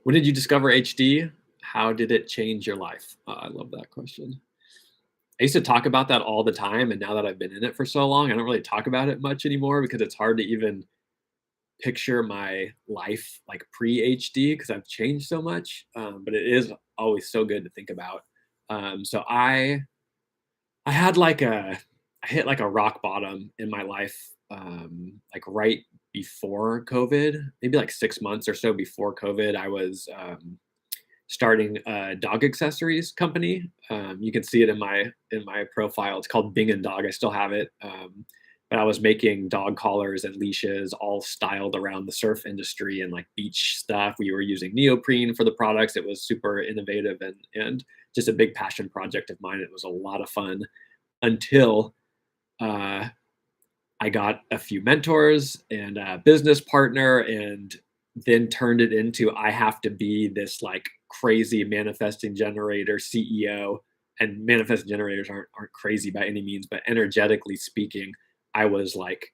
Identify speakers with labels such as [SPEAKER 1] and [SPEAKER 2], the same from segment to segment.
[SPEAKER 1] When did you discover HD? How did it change your life? I love that question. I used to talk about that all the time, and now that I've been in it for so long, I don't really talk about it much anymore because it's hard to even picture my life like pre-HD because I've changed so much. But it is always so good to think about. So I had like a I hit like a rock bottom in my life, like right before COVID, maybe like 6 months or so before COVID. I was starting a dog accessories company. You can see it in my profile. It's called Bing and Dog. I still have it. But I was making dog collars and leashes, all styled around the surf industry and like beach stuff. We were using neoprene for the products. It was super innovative and just a big passion project of mine. It was a lot of fun until uh, I got a few mentors and a business partner, and then turned it into I have to be this like crazy manifesting generator CEO. And manifesting generators aren't crazy by any means, but energetically speaking, I was like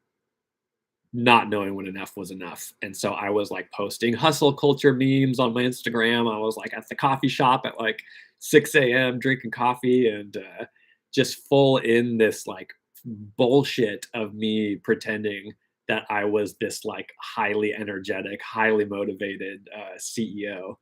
[SPEAKER 1] not knowing when enough was enough. And so I was like posting hustle culture memes on my Instagram. I was like at the coffee shop at like 6 a.m. drinking coffee and just full in this like bullshit of me pretending that I was this like highly energetic, highly motivated CEO.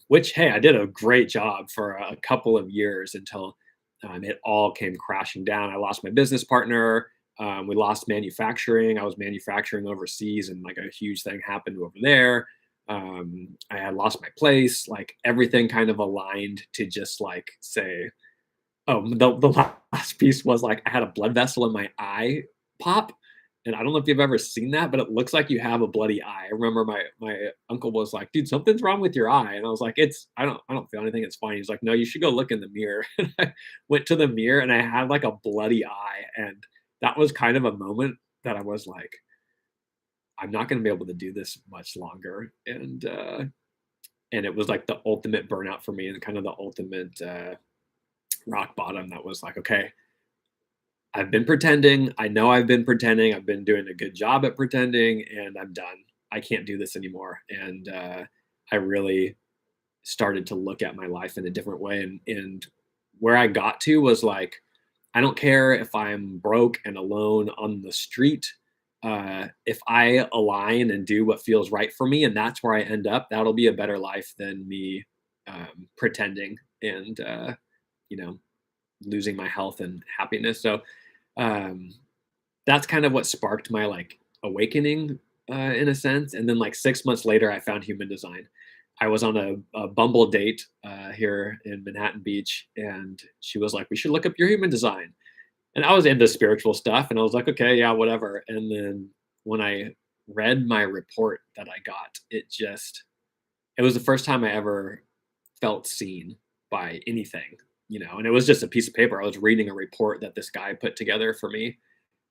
[SPEAKER 1] Which, hey, I did a great job for a couple of years until it all came crashing down. I lost my business partner. We lost manufacturing. I was manufacturing overseas, and like a huge thing happened over there. I had lost my place. Like everything kind of aligned to just like say, oh, the last piece was like I had a blood vessel in my eye pop, and I don't know if you've ever seen that, but it looks like you have a bloody eye. I remember my uncle was like, "Dude, something's wrong with your eye," and I was like, "It's I don't feel anything. It's fine." He's like, "No, you should go look in the mirror." And I went to the mirror, and I had like a bloody eye, and that was kind of a moment that I was like, "I'm not going to be able to do this much longer," and it was like the ultimate burnout for me, and kind of the ultimate rock bottom. That was like, okay, I've been pretending. I know I've been pretending. I've been doing a good job at pretending, and I'm done. I can't do this anymore. And I really started to look at my life in a different way. And where I got to was like, I don't care if I'm broke and alone on the street. If I align and do what feels right for me, and that's where I end up, that'll be a better life than me pretending and you know losing my health and happiness. So um, that's kind of what sparked my like awakening in a sense. And then like 6 months later, I found human design. I was on a Bumble date here in Manhattan Beach, and she was like, "We should look up your human design." And I was into spiritual stuff, and I was like, "Okay, yeah, whatever." And then when I read my report that I got, it was the first time I ever felt seen by anything, and it was just a piece of paper. I was reading a report that this guy put together for me,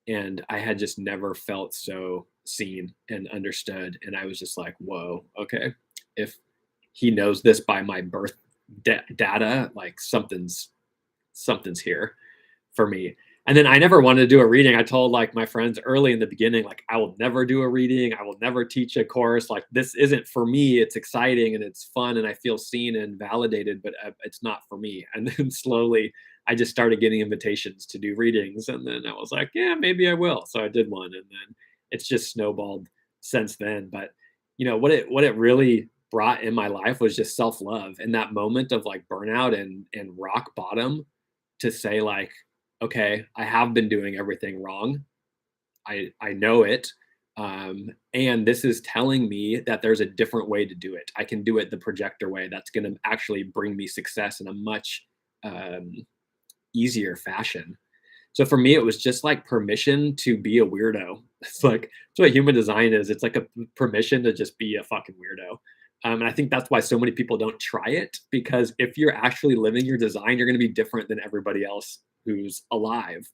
[SPEAKER 1] and I had just never felt so seen and understood. And I was just like, whoa, okay. If he knows this by my birth data, like something's here for me. And then I never wanted to do a reading. I told like my friends early in the beginning, like I will never do a reading. I will never teach a course. Like this isn't for me. It's exciting and it's fun and I feel seen and validated, but it's not for me. And then slowly I just started getting invitations to do readings. And then I was like, yeah, maybe I will. So I did one, and then it's just snowballed since then. But what it really brought in my life was just self-love and that moment of like burnout and rock bottom, to say like, okay, I have been doing everything wrong. I know it. And this is telling me that there's a different way to do it. I can do it the projector way. That's going to actually bring me success in a much um, easier fashion. So for me, it was just like permission to be a weirdo. It's like that's what human design is. It's like a permission to just be a fucking weirdo. And I think that's why so many people don't try it, because if you're actually living your design, you're going to be different than everybody else who's alive.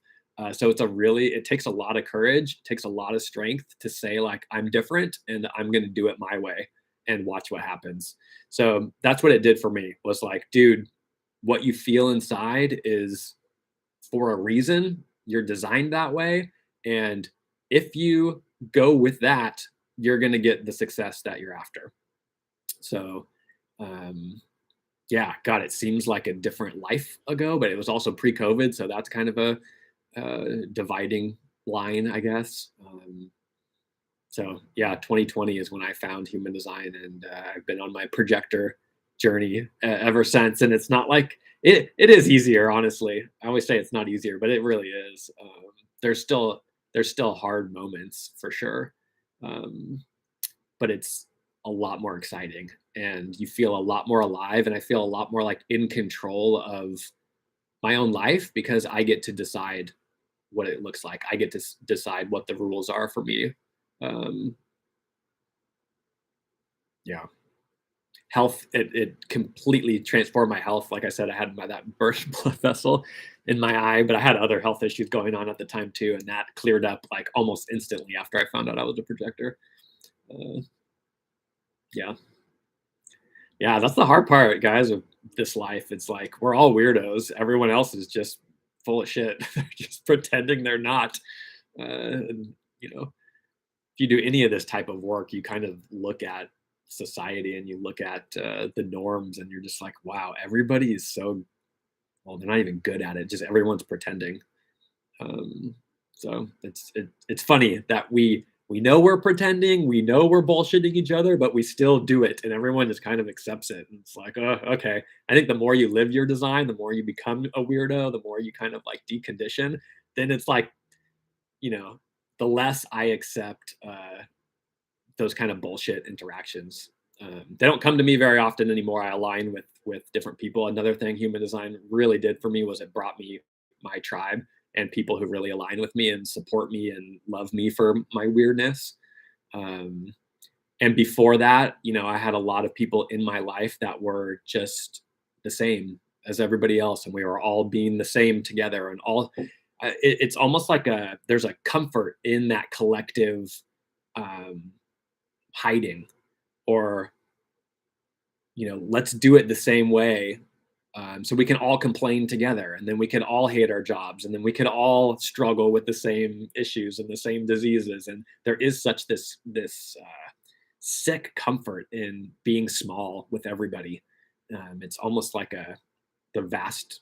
[SPEAKER 1] So it takes a lot of courage, it takes a lot of strength to say like I'm different and I'm going to do it my way and watch what happens. So that's what it did for me. Was like, dude, what you feel inside is for a reason. You're designed that way. And if you go with that, you're going to get the success that you're after. So, um, yeah, God, it seems like a different life ago, but it was also pre-COVID, so that's kind of a dividing line, I guess. So yeah, 2020 is when I found human design, and I've been on my projector journey ever since. And it's not like it is easier, honestly. I always say it's not easier, but it really is. There's still there's still hard moments for sure, um, but it's a lot more exciting, and you feel a lot more alive, and I feel a lot more like in control of my own life because I get to decide what it looks like. I get to decide what the rules are for me. Um, yeah. Health, it completely transformed my health. Like I said, I had that burst blood vessel in my eye, but I had other health issues going on at the time too, and that cleared up like almost instantly after I found out I was a projector. Uh, yeah, yeah, that's the hard part, guys, of this life. It's like we're all weirdos. Everyone else is just full of shit. They're just pretending they're not. And you know, if you do any of this type of work, you kind of look at society and you look at the norms, and you're just like, wow, everybody is so well. They're not even good at it. Just everyone's pretending. Um, so it's funny that we know we're pretending, we know we're bullshitting each other, but we still do it, and everyone just kind of accepts it. And it's like, oh, okay. I think the more you live your design, the more you become a weirdo, the more you kind of like decondition. Then it's like, you know, the less I accept those kind of bullshit interactions. They don't come to me very often anymore. I align with different people. Another thing human design really did for me was it brought me my tribe and people who really align with me and support me and love me for my weirdness. Um, and before that, you know, I had a lot of people in my life that were just the same as everybody else, and we were all being the same together. And all it's almost like there's a comfort in that collective um, hiding, or let's do it the same way, so we can all complain together, and then we can all hate our jobs, and then we can all struggle with the same issues and the same diseases. And there is such this sick comfort in being small with everybody. It's almost like the vast,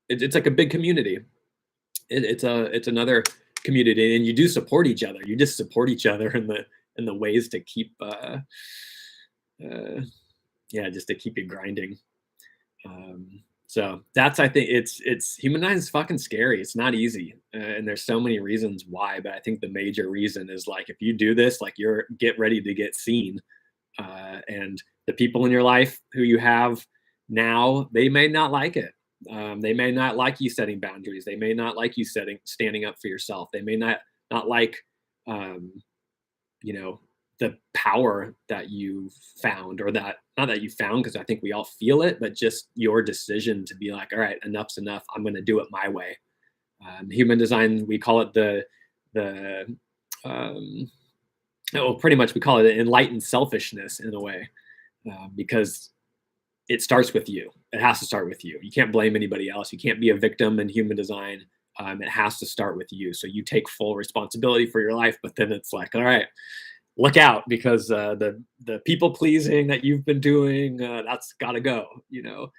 [SPEAKER 1] it's like a big community. It's another community, and you do support each other. You just support each other in the ways to keep uh, yeah, just to keep you grinding. So that's, I think it's humanized is fucking scary. It's not easy, and there's so many reasons why. But I think the major reason is like if you do this, like you're get ready to get seen, and the people in your life who you have now, they may not like it. They may not like you setting boundaries. They may not like you standing up for yourself. They may not like um, you know the power that you found, or that not that you found, because I think we all feel it, but just your decision to be like, all right, enough's enough, I'm going to do it my way. Human design, we call it the um, well, pretty much we call it enlightened selfishness in a way, because it starts with you. It has to start with you. You can't blame anybody else. You can't be a victim in human design. It has to start with you, so you take full responsibility for your life. But then it's like, all right, look out, because the people pleasing that you've been doing, that's got to go. The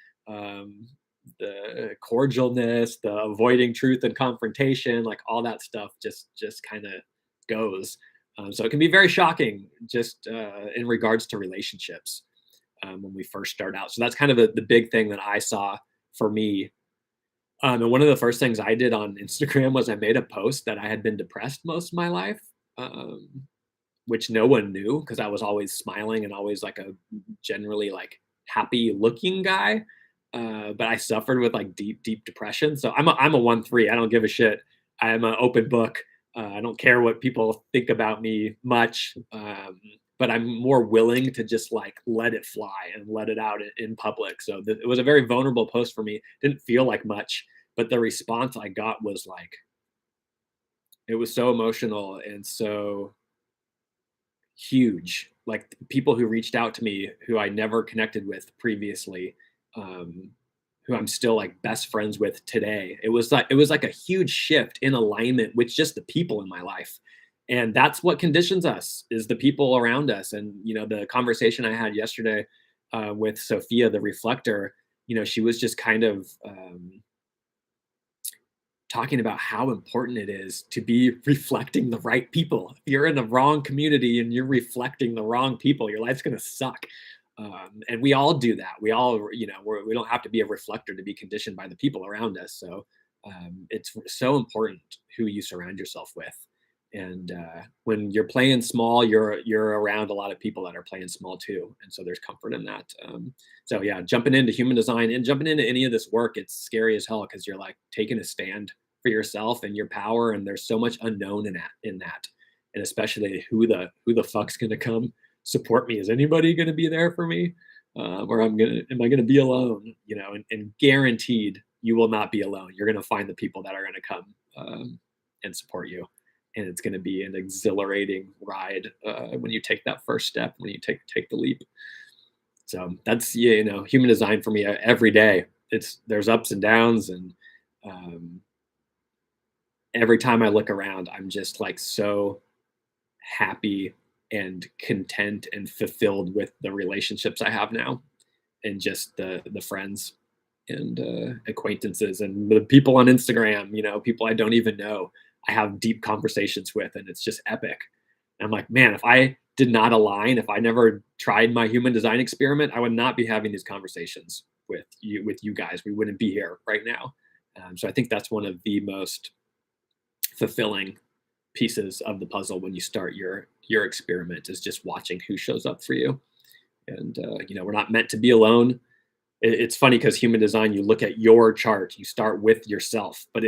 [SPEAKER 1] cordialness, the avoiding truth and confrontation, like all that stuff, just kind of goes. So it can be very shocking, just in regards to relationships, when we first start out. So that's kind of the big thing that I saw for me. And one of the first things I did on Instagram was I made a post that I had been depressed most of my life. Which no one knew, because I was always smiling and always like a generally like happy looking guy. But I suffered with like deep depression. So I'm a 1-3. I don't give a shit. I'm an open book. I don't care what people think about me much. But I'm more willing to just like let it fly and let it out in public. So it was a very vulnerable post for me. Didn't feel like much, but the response I got was like, it was so emotional and so huge. Like people who reached out to me who I never connected with previously, um, who I'm still like best friends with today. It was like a huge shift in alignment with just the people in my life. And that's what conditions us, is the people around us. And the conversation I had yesterday with Sophia, the reflector, she was just kind of talking about how important it is to be reflecting the right people. If you're in the wrong community and you're reflecting the wrong people, your life's going to suck. And we all do that. We all, we don't have to be a reflector to be conditioned by the people around us. So it's so important who you surround yourself with. And when you're playing small, you're around a lot of people that are playing small too, and so there's comfort in that. So yeah, jumping into human design and jumping into any of this work, it's scary as hell because you're like taking a stand for yourself and your power, and there's so much unknown in that, and especially who the fuck's gonna come support me? Is anybody gonna be there for me? Or am I gonna be alone? And guaranteed you will not be alone. You're gonna find the people that are gonna come and support you, and it's going to be an exhilarating ride when you take that first step, when you take the leap. So that's human design for me every day. There's ups and downs, and um, every time I look around, I'm just like so happy and content and fulfilled with the relationships I have now, and just the friends and acquaintances and the people on Instagram, people I don't even know. I have deep conversations with, and it's just epic. And I'm like, man, if I did not align, if I never tried my human design experiment, I would not be having these conversations with you guys. We wouldn't be here right now. So I think that's one of the most fulfilling pieces of the puzzle when you start your experiment, is just watching who shows up for you. And we're not meant to be alone. It's funny because human design, you look at your chart, you start with yourself, but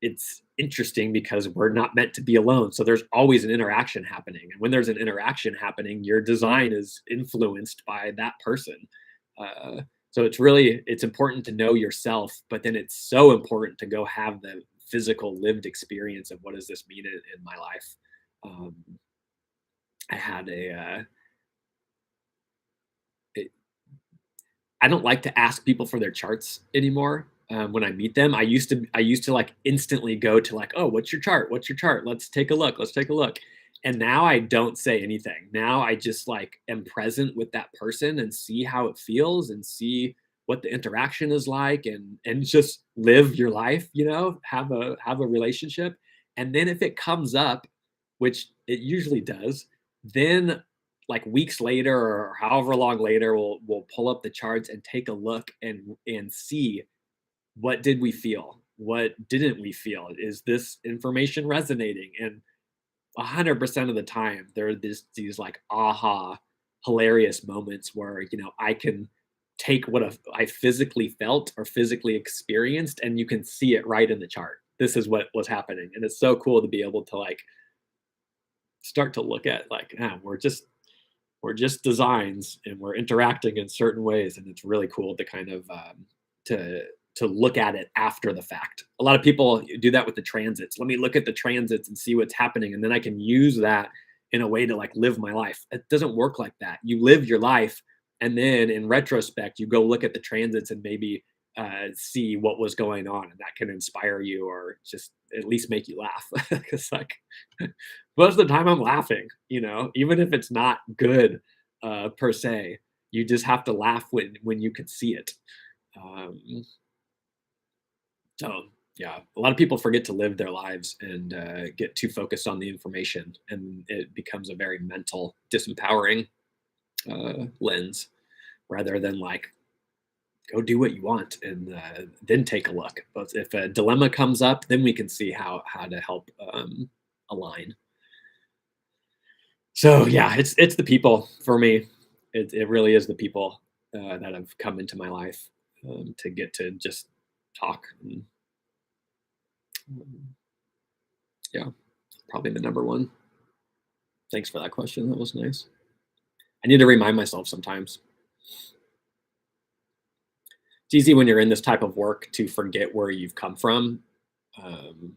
[SPEAKER 1] it's interesting because we're not meant to be alone. So there's always an interaction happening. And when there's an interaction happening, your design is influenced by that person. So it's important to know yourself, but then it's so important to go have the physical lived experience of what does this mean in my life. Um, I had I don't like to ask people for their charts anymore. When I meet them, I used to like instantly go to like, oh, what's your chart? What's your chart? Let's take a look. Let's take a look. And now I don't say anything. Now I just like am present with that person and see how it feels and see what the interaction is like, and just live your life, have a relationship. And then if it comes up, which it usually does, then like weeks later or however long later, we'll pull up the charts and take a look and see what did we feel, what didn't we feel, is this information resonating? And 100% of the time there are these like aha hilarious moments where I can take what I physically felt or physically experienced, and you can see it right in the chart. This is what was happening, and it's so cool to be able to like start to look at like, we're just designs and we're interacting in certain ways, and it's really cool to kind of to to look at it after the fact. A lot of people do that with the transits. Let me look at the transits and see what's happening, and then I can use that in a way to like live my life. It doesn't work like that. You live your life, and then in retrospect you go look at the transits and maybe see what was going on, and that can inspire you or just at least make you laugh. Because like most of the time I'm laughing, even if it's not good per se. You just have to laugh when you can see it. Um, so yeah, a lot of people forget to live their lives and get too focused on the information, and it becomes a very mental, disempowering lens rather than like go do what you want and then take a look. But if a dilemma comes up, then we can see how to help align. So yeah, it's the people for me. It really is the people that have come into my life to get to just talk. And, um, yeah, probably the number one. Thanks for that question. That was nice. I need to remind myself sometimes. It's easy when you're in this type of work to forget where you've come from, um,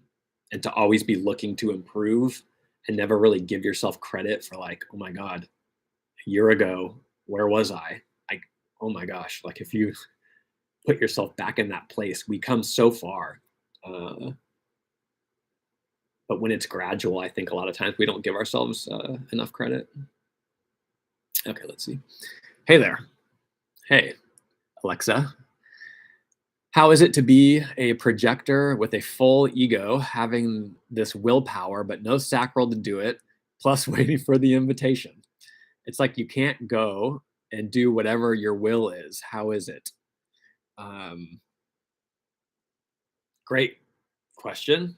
[SPEAKER 1] and to always be looking to improve and never really give yourself credit for like, oh my god, a year ago, where was I? Like, oh my gosh, like if you put yourself back in that place, we come so far. Uh, But when it's gradual, I think a lot of times we don't give ourselves enough credit. Okay, let's see. Hey there. Hey, Alexa. How is it to be a projector with a full ego, having this willpower, but no sacral to do it, plus waiting for the invitation? It's like you can't go and do whatever your will is. How is it? Um, Great question.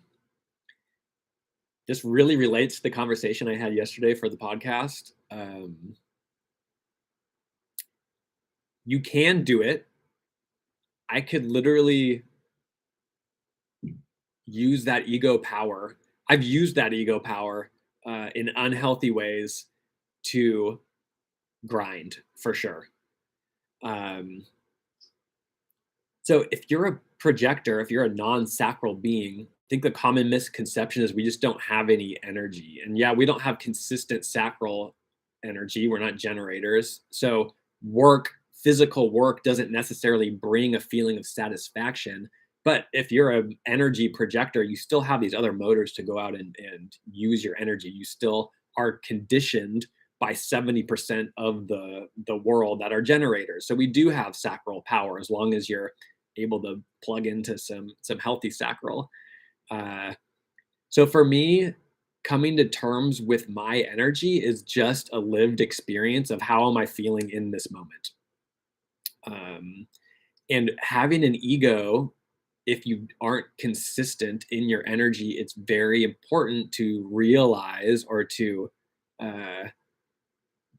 [SPEAKER 1] This really relates to the conversation I had yesterday for the podcast. You can do it. I could literally use that ego power. I've used that ego power in unhealthy ways to grind for sure. Um, so if you're a projector, if you're a non-sacral being, I think the common misconception is we just don't have any energy. And yeah, we don't have consistent sacral energy. We're not generators. So physical work doesn't necessarily bring a feeling of satisfaction. But if you're an energy projector, you still have these other motors to go out and use your energy. You still are conditioned by 70% of the world that are generators. So we do have sacral power as long as you're able to plug into some healthy sacral. Uh, so for me, coming to terms with my energy is just a lived experience of how am I feeling in this moment. Um, and having an ego, if you aren't consistent in your energy, it's very important to realize or to uh,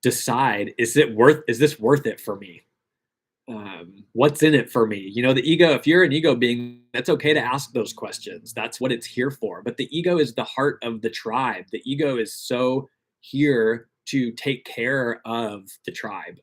[SPEAKER 1] decide: is this worth it for me? What's in it for me? The ego, if you're an ego being, that's okay to ask those questions. That's what it's here for. But the ego is the heart of the tribe. The ego is so here to take care of the tribe.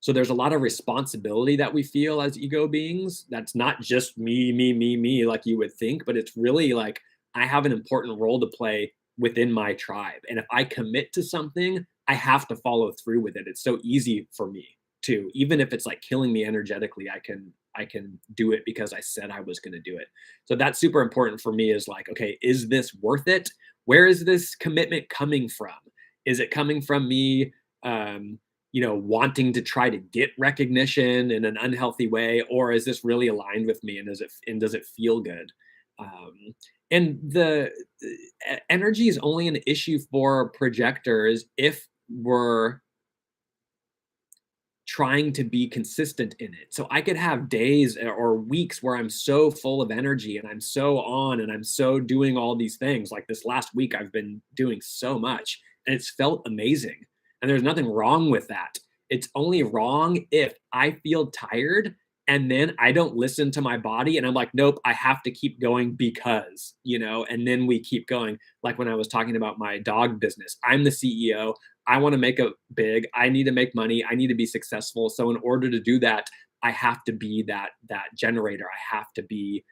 [SPEAKER 1] So there's a lot of responsibility that we feel as ego beings. That's not just me, like you would think, but it's really like I have an important role to play within my tribe. And if I commit to something, I have to follow through with it. It's so easy for me to, even if it's like killing me energetically, I can do it because I said I was going to do it. So that's super important for me, is like, okay, is this worth it? Where is this commitment coming from? Is it coming from me wanting to try to get recognition in an unhealthy way, or is this really aligned with me, and does it feel good? And the energy is only an issue for projectors if we're trying to be consistent in it. So I could have days or weeks where I'm so full of energy and I'm so on and I'm so doing all these things. Like this last week, I've been doing so much and it's felt amazing. And there's nothing wrong with that. It's only wrong if I feel tired and then I don't listen to my body and I'm like, nope, I have to keep going because, and then we keep going. Like when I was talking about my dog business, I'm the CEO. I want to make it big. I need to make money. I need to be successful. So in order to do that, I have to be that generator. I have to be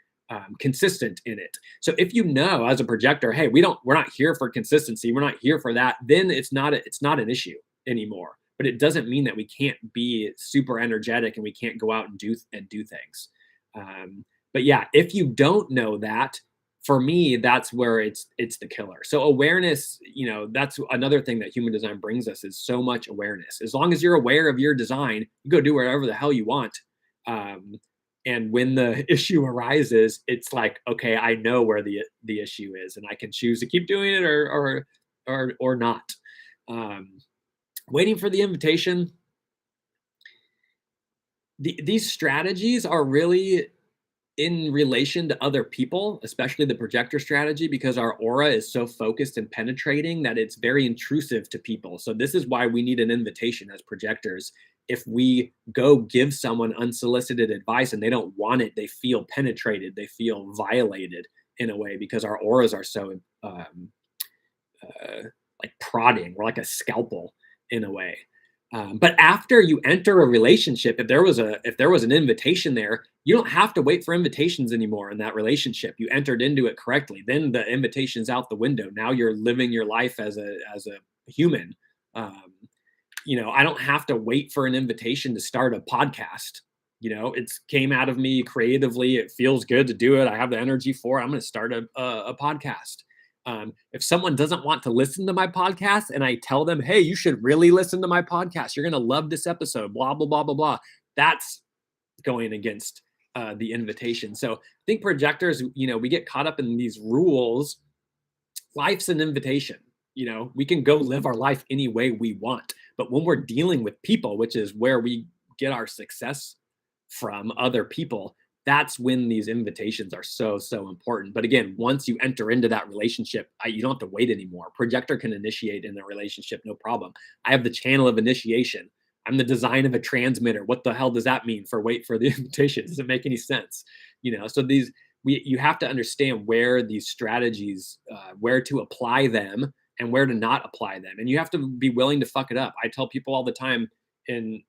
[SPEAKER 1] consistent in it. So if as a projector, hey, we're not here for consistency. We're not here for that. Then it's not an issue anymore. But it doesn't mean that we can't be super energetic and we can't go out and do things. But yeah, if you don't know that, for me, that's where it's the killer. So awareness, that's another thing that human design brings us, is so much awareness. As long as you're aware of your design, you go do whatever the hell you want. And when the issue arises, it's like, okay, I know where the issue is, and I can choose to keep doing it or not. Waiting for the invitation. These strategies are really in relation to other people, especially the projector strategy, because our aura is so focused and penetrating that it's very intrusive to people. So this is why we need an invitation as projectors. If we go give someone unsolicited advice and they don't want it, they feel penetrated, they feel violated in a way, because our auras are so like prodding. We're like a scalpel in a way. But after you enter a relationship, if there was an invitation there, you don't have to wait for invitations anymore in that relationship. You entered into it correctly. Then the invitation's out the window. Now you're living your life as a human. I don't have to wait for an invitation to start a podcast. It's came out of me creatively. It feels good to do it. I have the energy for it. I'm going to start a podcast. If someone doesn't want to listen to my podcast and I tell them, hey, you should really listen to my podcast, you're going to love this episode, blah, blah, blah, blah, blah. That's going against the invitation. So I think projectors, we get caught up in these rules. Life's an invitation. We can go live our life any way we want. But when we're dealing with people, which is where we get our success from, other people, that's when these invitations are so, so important. But again, once you enter into that relationship, you don't have to wait anymore. Projector can initiate in a relationship, no problem. I have the channel of initiation. I'm the design of a transmitter. What the hell does that mean for wait for the invitation? Does it make any sense? So you have to understand where these strategies, where to apply them and where to not apply them. And you have to be willing to fuck it up. I tell people all the time, and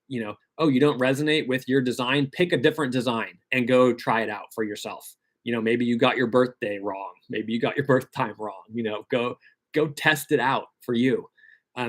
[SPEAKER 1] oh, you don't resonate with your design, pick a different design and go try it out for yourself. Maybe you got your birthday wrong. Maybe you got your birth time wrong. Go test it out for you.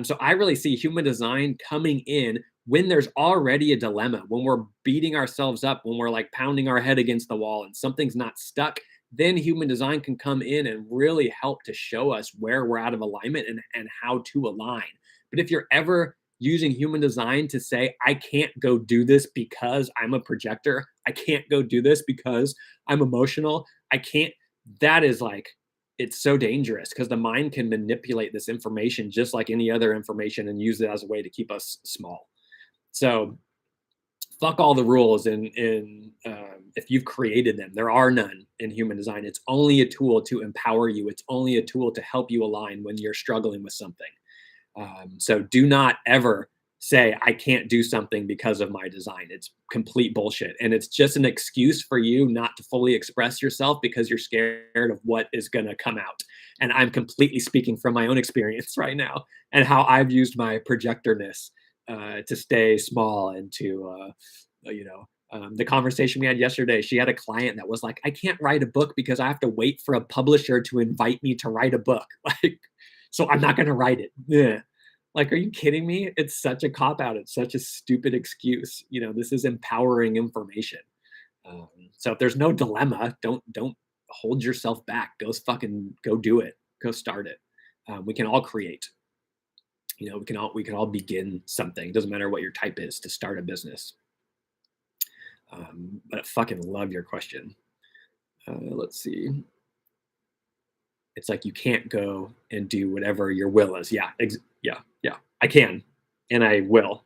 [SPEAKER 1] So I really see human design coming in when there's already a dilemma, when we're beating ourselves up, when we're like pounding our head against the wall and something's not stuck. Then human design can come in and really help to show us where we're out of alignment and how to align. But if you're ever using human design to say, I can't go do this because I'm a projector, I can't go do this because I'm emotional, I can't, that is like, it's so dangerous because the mind can manipulate this information just like any other information and use it as a way to keep us small. So fuck all the rules in if you've created them. There are none in human design. It's only a tool to empower you. It's only a tool to help you align when you're struggling with something. So do not ever say, I can't do something because of my design. It's complete bullshit. And it's just an excuse for you not to fully express yourself because you're scared of what is going to come out. And I'm completely speaking from my own experience right now and how I've used my projectorness to stay small and to, the conversation we had yesterday, she had a client that was like, I can't write a book because I have to wait for a publisher to invite me to write a book. Like, so I'm not going to write it. Yeah. Like, are you kidding me? It's such a cop out. It's such a stupid excuse. This is empowering information. So if there's no dilemma, don't hold yourself back. Go do it. Go start it. We can all create. We can all begin something. It doesn't matter what your type is to start a business. But I fucking love your question. Let's see. It's like you can't go and do whatever your will is. Yeah, yeah. I can, and I will.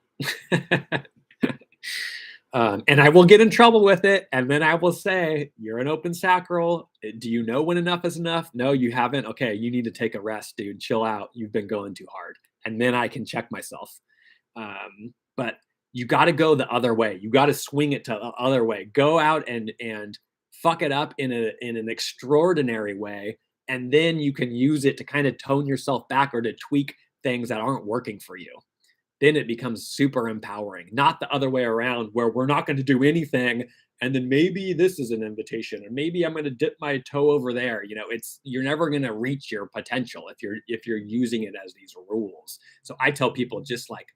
[SPEAKER 1] And I will get in trouble with it, and then I will say, you're an open sacral. Do you know when enough is enough? No, you haven't. Okay, you need to take a rest, dude. Chill out. You've been going too hard. And then I can check myself. But you got to go the other way. You got to swing it to the other way. Go out and fuck it up in an extraordinary way, and then you can use it to kind of tone yourself back or to tweak things that aren't working for you. Then it becomes super empowering, not the other way around where we're not going to do anything. And then maybe this is an invitation, or maybe I'm going to dip my toe over there. You're never going to reach your potential if you're using it as these rules. So I tell people, just like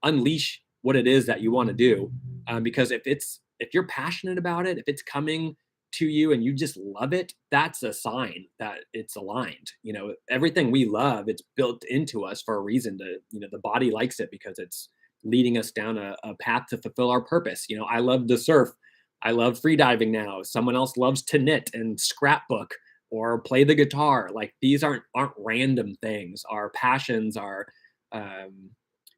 [SPEAKER 1] unleash what it is that you want to do. Because if you're passionate about it, if it's coming to you and you just love it, that's a sign that it's aligned. Everything we love, it's built into us for a reason. The body likes it because it's leading us down a path to fulfill our purpose. I love to surf. I love freediving now. Someone else loves to knit and scrapbook or play the guitar. Like, these aren't random things. Our passions are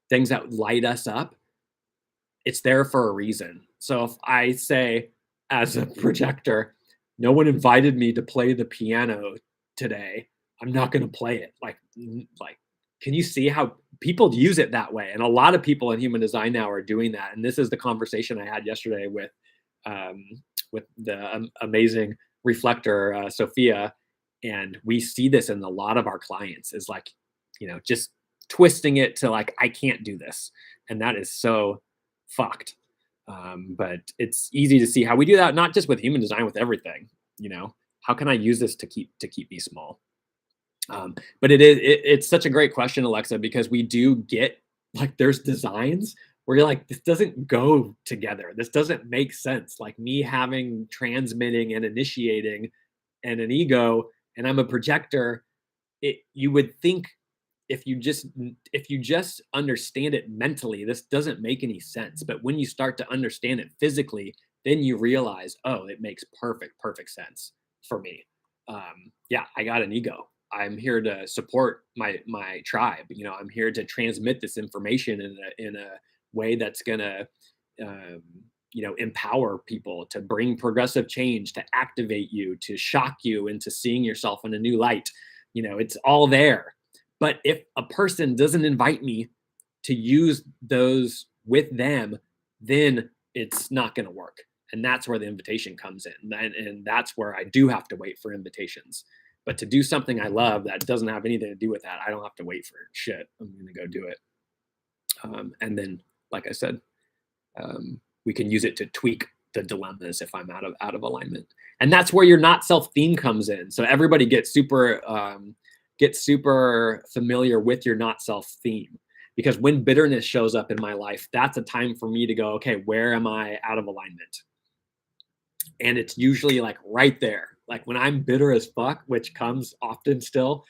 [SPEAKER 1] things that light us up. It's there for a reason. So if I say, as a projector, no one invited me to play the piano today, I'm not going to play it. Like, can you see how people use it that way? And a lot of people in human design now are doing that. And this is the conversation I had yesterday with the amazing reflector, Sophia. And we see this in a lot of our clients, is like, just twisting it to like, I can't do this. And that is so fucked. But it's easy to see how we do that, not just with human design, with everything. How can I use this to keep me small? But it's such a great question, Alexa, because we do get, like, there's designs where you're like, this doesn't go together. This doesn't make sense. Like, me having transmitting and initiating and an ego, and I'm a projector. you would think if you just understand it mentally, this doesn't make any sense. But when you start to understand it physically, then you realize, oh, it makes perfect sense for me. Yeah, I got an ego. I'm here to support my tribe. I'm here to transmit this information in a way that's gonna um, empower people, to bring progressive change, to activate you, to shock you into seeing yourself in a new light. It's all there. But if a person doesn't invite me to use those with them, then it's not going to work. And that's where the invitation comes in. And that's where I do have to wait for invitations. But to do something I love that doesn't have anything to do with that, I don't have to wait for shit. I'm going to go do it. And then, like I said, we can use it to tweak the dilemmas if I'm out of alignment. And that's where your not self theme comes in. So everybody gets super familiar with your not self theme, because when bitterness shows up in my life, that's a time for me to go, okay, where am I out of alignment? And it's usually like right there. Like when I'm bitter as fuck, which comes often still,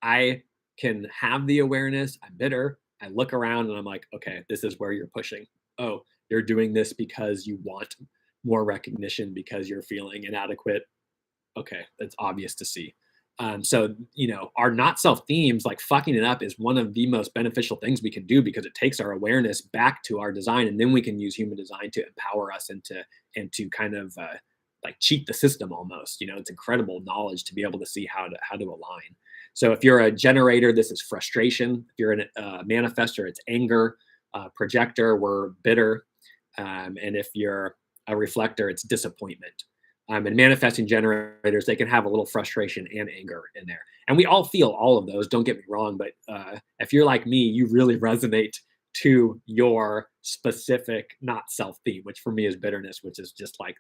[SPEAKER 1] I can have the awareness, I'm bitter. I look around and I'm like, okay, this is where you're pushing. Oh, you're doing this because you want more recognition, because you're feeling inadequate. Okay, that's obvious to see. So, our not self themes, like fucking it up, is one of the most beneficial things we can do, because it takes our awareness back to our design, and then we can use human design to empower us and to kind of like cheat the system almost. It's incredible knowledge to be able to see how to align. So if you're a generator, this is frustration. If you're a manifester, it's anger. Projector, we're bitter. And if you're a reflector, it's disappointment. And manifesting generators, they can have a little frustration and anger in there. And we all feel all of those, don't get me wrong. But if you're like me, you really resonate to your specific not self theme, which for me is bitterness, which is just like,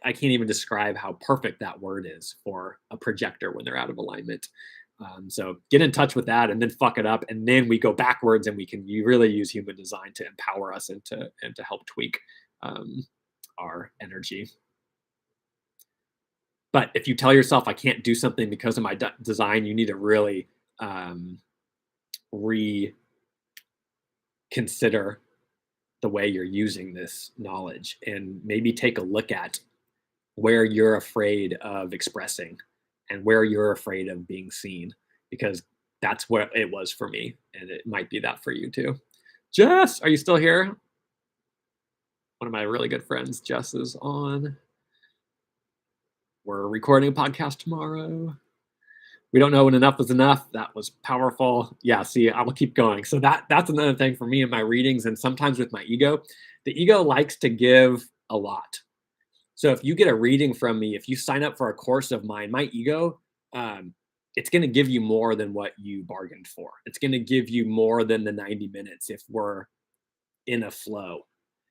[SPEAKER 1] I can't even describe how perfect that word is for a projector when they're out of alignment. So get in touch with that and then fuck it up. And then we go backwards, and you really use human design to empower us and to help tweak our energy. But if you tell yourself I can't do something because of my design, you need to really reconsider the way you're using this knowledge, and maybe take a look at where you're afraid of expressing and where you're afraid of being seen, because that's what it was for me, and it might be that for you too. Jess, are you still here? One of my really good friends, Jess, is on. We're recording a podcast tomorrow. We don't know when enough is enough. That was powerful. Yeah, see, I will keep going. So that's another thing for me in my readings, and sometimes with my ego. The ego likes to give a lot. So if you get a reading from me, if you sign up for a course of mine, my ego, it's going to give you more than what you bargained for. It's going to give you more than the 90 minutes if we're in a flow,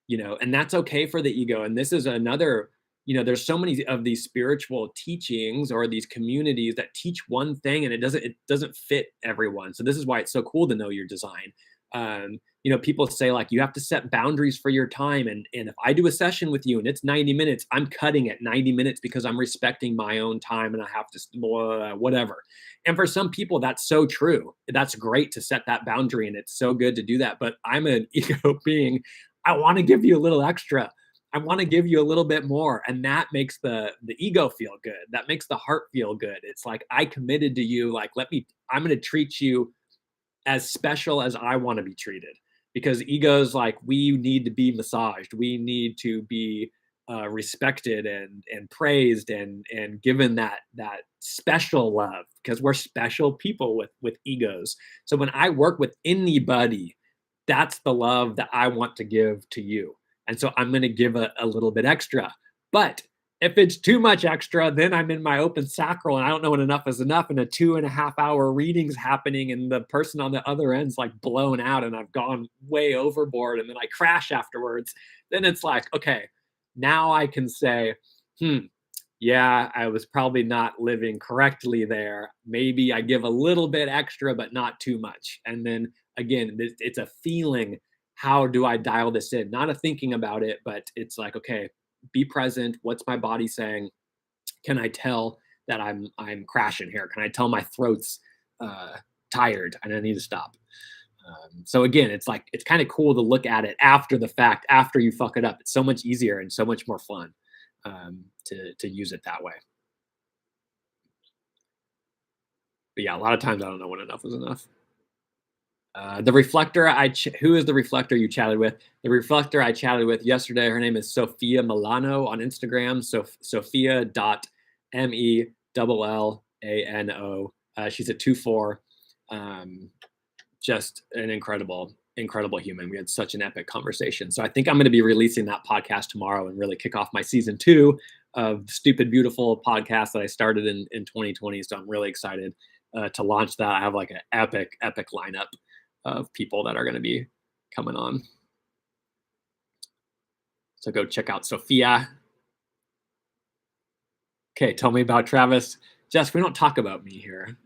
[SPEAKER 1] and that's okay for the ego. And this is another, there's so many of these spiritual teachings or these communities that teach one thing, and it doesn't fit everyone. So this is why it's so cool to know your design. People say like, you have to set boundaries for your time. And if I do a session with you and it's 90 minutes, I'm cutting at 90 minutes because I'm respecting my own time and I have to whatever. And for some people, that's so true. That's great to set that boundary, and it's so good to do that. But I'm an ego being. I want to give you a little extra. I want to give you a little bit more. And that makes the ego feel good. That makes the heart feel good. It's like, I committed to you. Like, I'm going to treat you as special as I want to be treated, because ego's like, we need to be massaged. We need to be respected and praised and given that special love, because we're special people with egos. So when I work with anybody, that's the love that I want to give to you. And so I'm going to give a little bit extra. But if it's too much extra, then I'm in my open sacral and I don't know when enough is enough, and a 2.5 hour reading's happening and the person on the other end's like blown out and I've gone way overboard and then I crash afterwards. Then it's like, okay, now I can say, yeah, I was probably not living correctly there. Maybe I give a little bit extra, but not too much. And then again, it's a feeling. How do I dial this in? Not a thinking about it, but it's like, okay, be present. What's my body saying? Can I tell that I'm crashing here? Can I tell my throat's tired and I need to stop? So again, it's kind of cool to look at it after the fact, after you fuck it up. It's so much easier and so much more fun to use it that way. But yeah, a lot of times I don't know when enough is enough. The reflector, who is the reflector you chatted with? The reflector I chatted with yesterday, her name is Sophia Milano on Instagram. So Sophia.Mellano. She's a 2-4. Just an incredible human. We had such an epic conversation. So I think I'm going to be releasing that podcast tomorrow and really kick off my season 2 of Stupid Beautiful podcast that I started in 2020. So I'm really excited to launch that. I have like an epic lineup of people that are going to be coming on. So go check out Sophia. Okay, tell me about Travis. Jess, we don't talk about me here.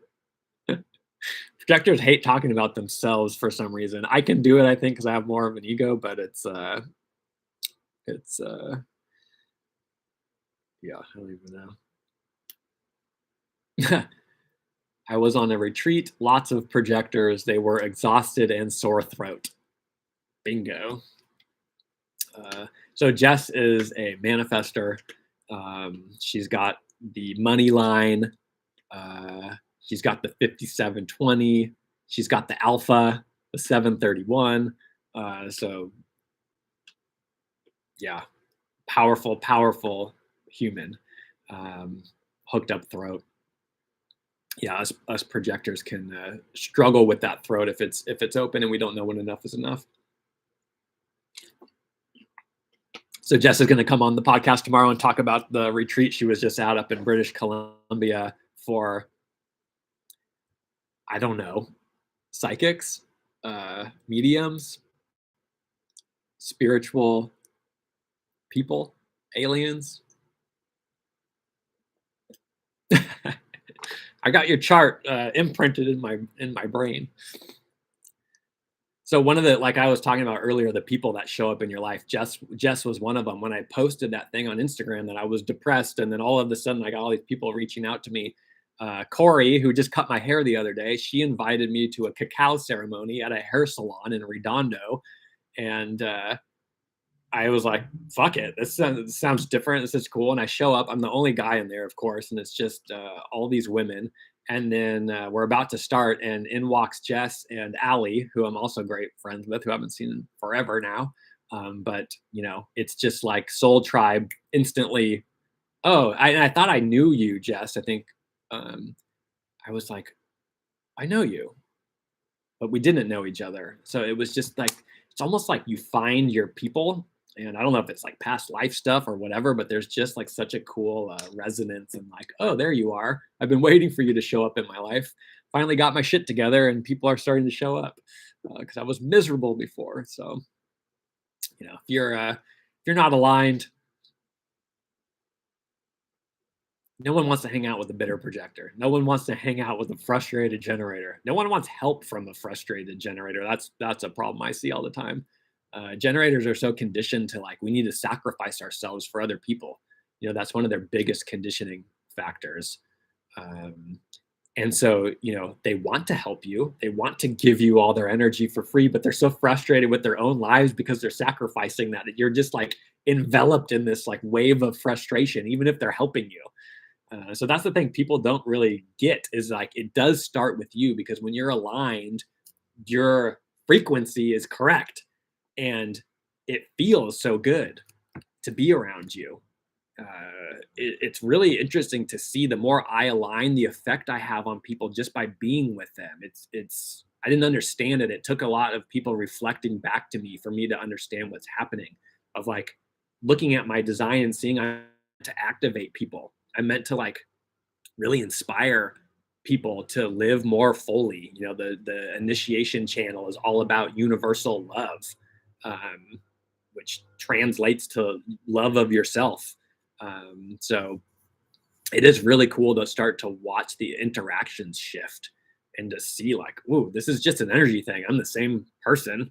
[SPEAKER 1] Projectors hate talking about themselves for some reason. I can do it, I think, because I have more of an ego, but it's yeah, I don't even know. I was on a retreat, lots of projectors. They were exhausted and sore throat. Bingo. So Jess is a manifester. She's got the money line. She's got the 5720. She's got the alpha, the 731. So yeah, powerful human. Hooked up throat. Yeah, us projectors can struggle with that throat if it's open and we don't know when enough is enough. So Jess is going to come on the podcast tomorrow and talk about the retreat she was just out up in British Columbia for, I don't know, psychics, mediums, spiritual people, aliens. I got your chart imprinted in my brain. So one of the, like I was talking about earlier, the people that show up in your life, Jess was one of them. When I posted that thing on Instagram that I was depressed, and then all of a sudden I got all these people reaching out to me. Corey, who just cut my hair the other day, she invited me to a cacao ceremony at a hair salon in Redondo, and I was like, fuck it. This sounds different. This is cool. And I show up. I'm the only guy in there, of course. And it's just all these women. And then we're about to start. And in walks Jess and Allie, who I'm also great friends with, who I haven't seen in forever now. But, it's just like Soul Tribe instantly. Oh, I thought I knew you, Jess. I think I was like, I know you. But we didn't know each other. So it was just like, it's almost like you find your people. And I don't know if it's like past life stuff or whatever, but there's just like such a cool resonance and like, oh, there you are. I've been waiting for you to show up in my life. Finally got my shit together and people are starting to show up because I was miserable before. So, if you're not aligned, no one wants to hang out with a bitter projector. No one wants to hang out with a frustrated generator. No one wants help from a frustrated generator. That's a problem I see all the time. Generators are so conditioned to like, we need to sacrifice ourselves for other people. That's one of their biggest conditioning factors. And so, they want to help you. They want to give you all their energy for free, but they're so frustrated with their own lives because they're sacrificing that you're just like enveloped in this like wave of frustration, even if they're helping you. So that's the thing people don't really get is like, it does start with you because when you're aligned, your frequency is correct. And it feels so good to be around you. It's really interesting to see the more I align, the effect I have on people just by being with them. I didn't understand it. It took a lot of people reflecting back to me for me to understand what's happening, of like looking at my design and seeing I meant to activate people. I meant to like really inspire people to live more fully. The initiation channel is all about universal love. Which translates to love of yourself. So it is really cool to start to watch the interactions shift and to see like, ooh, this is just an energy thing. I'm the same person,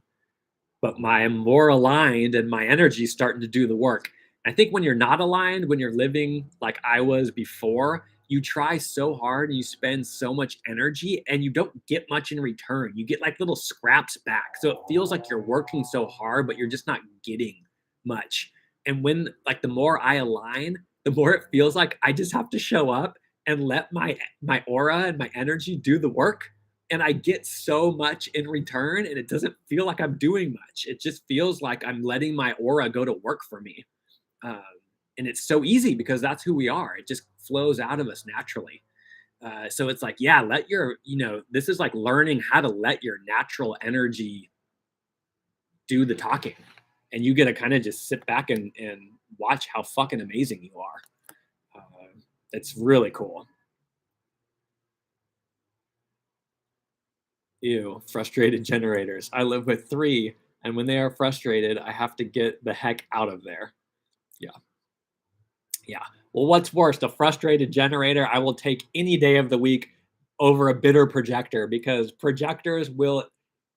[SPEAKER 1] but I'm more aligned and my energy is starting to do the work. I think when you're not aligned, when you're living like I was before, you try so hard and you spend so much energy and you don't get much in return. You get like little scraps back. So it feels like you're working so hard, but you're just not getting much. And when like the more I align, the more it feels like I just have to show up and let my aura and my energy do the work, and I get so much in return, and it doesn't feel like I'm doing much. It just feels like I'm letting my aura go to work for me. Um, and it's so easy because that's who we are. It just flows out of us naturally. So it's like, yeah, let your, this is like learning how to let your natural energy do the talking. And you get to kind of just sit back and watch how fucking amazing you are. It's really cool. Ew, frustrated generators. I live with three, and when they are frustrated, I have to get the heck out of there. Yeah. Yeah. Well, what's worse, a frustrated generator? I will take any day of the week over a bitter projector because projectors will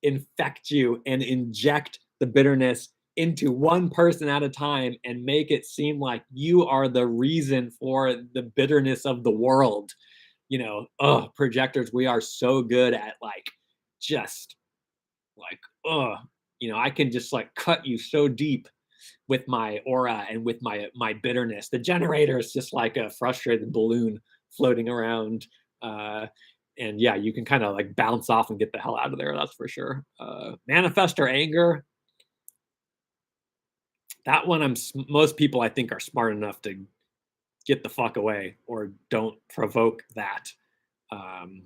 [SPEAKER 1] infect you and inject the bitterness into one person at a time and make it seem like you are the reason for the bitterness of the world. Projectors, we are so good at like just like, I can just like cut you so deep with my aura and with my bitterness. The generator is just like a frustrated balloon floating around. Uh, and yeah, you can kind of like bounce off and get the hell out of there. That's for sure. Manifestor anger. That one, most people I think are smart enough to get the fuck away or don't provoke that. Um,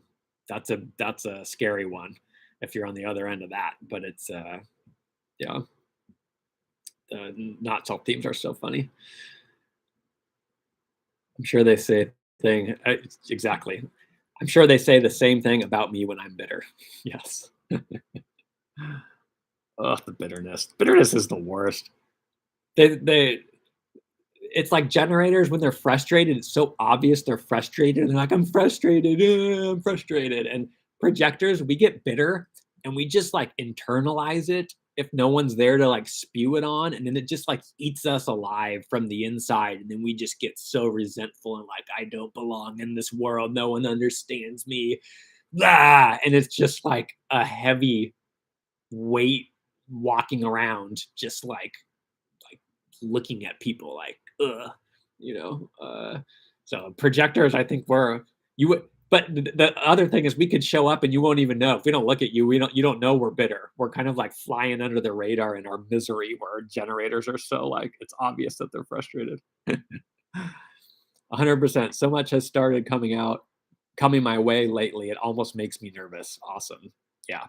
[SPEAKER 1] that's a scary one if you're on the other end of that. But it's yeah, not self themes are so funny. I'm sure they say thing exactly. I'm sure they say the same thing about me when I'm bitter. Yes. Oh, the bitterness. Bitterness is the worst. They it's like generators when they're frustrated. It's so obvious they're frustrated. They're like, I'm frustrated. I'm frustrated. And projectors, we get bitter and we just like internalize it if no one's there to like spew it on. And then it just like eats us alive from the inside. And then we just get so resentful and like, I don't belong in this world. No one understands me. Ah! And it's just like a heavy weight walking around, just like looking at people like, ugh, you know. So projectors, I think we're you would. But the other thing is, we could show up and you won't even know if we don't look at you. You don't know we're bitter. We're kind of like flying under the radar in our misery. Where generators are so like it's obvious that they're frustrated. 100%. So much has started coming my way lately. It almost makes me nervous. Awesome. Yeah.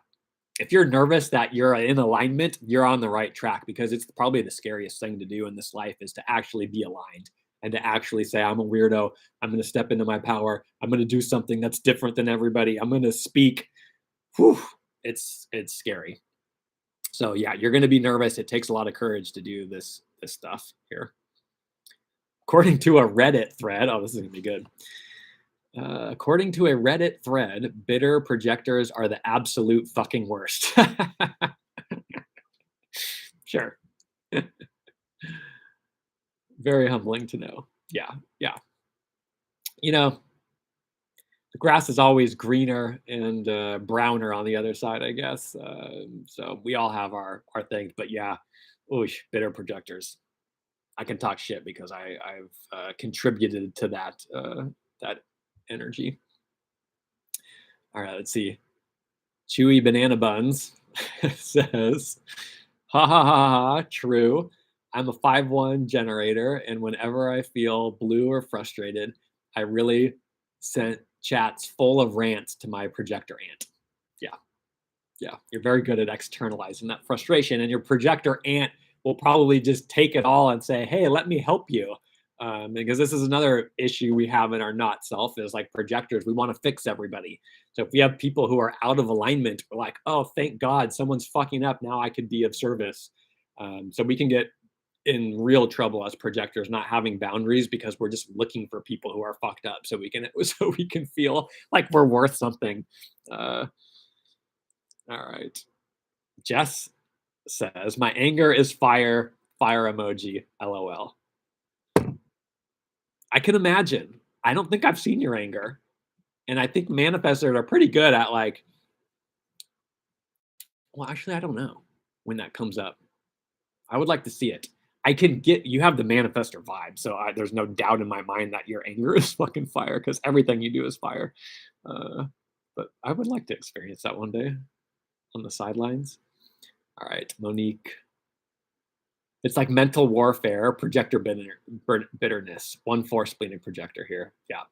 [SPEAKER 1] If you're nervous that you're in alignment, you're on the right track because it's probably the scariest thing to do in this life is to actually be aligned and to actually say, I'm a weirdo. I'm going to step into my power. I'm going to do something that's different than everybody. I'm going to speak. Whew, it's scary. So yeah, you're going to be nervous. It takes a lot of courage to do this stuff here. According to a Reddit thread, oh, this is going to be good. According to a Reddit thread, bitter projectors are the absolute fucking worst. Sure. Very humbling to know. Yeah, yeah. You know, the grass is always greener and browner on the other side, I guess. So we all have our things, but yeah, oosh, bitter projectors. I can talk shit because I've contributed to that energy. All right, let's see. Chewy Banana Buns says, ha ha ha ha, true. I'm a 5-1 generator, and whenever I feel blue or frustrated, I really sent chats full of rants to my projector aunt. Yeah, yeah. You're very good at externalizing that frustration, and your projector aunt will probably just take it all and say, hey, let me help you. Because this is another issue we have in our not self is like projectors. We want to fix everybody. So if we have people who are out of alignment, we're like, oh, thank God someone's fucking up. Now I could be of service. So we can get in real trouble as projectors not having boundaries because we're just looking for people who are fucked up so we can feel like we're worth something. All right. Jess says, my anger is fire emoji, LOL. I can imagine. I don't think I've seen your anger. And I think manifestors are pretty good at like, well, actually, I don't know when that comes up. I would like to see it. I can get you have the manifestor vibe, so there's no doubt in my mind that your anger is fucking fire because everything you do is fire. Uh, but I would like to experience that one day on the sidelines. All right, Monique. It's like mental warfare, bitterness. 1-4 splenic projector here. Yeah,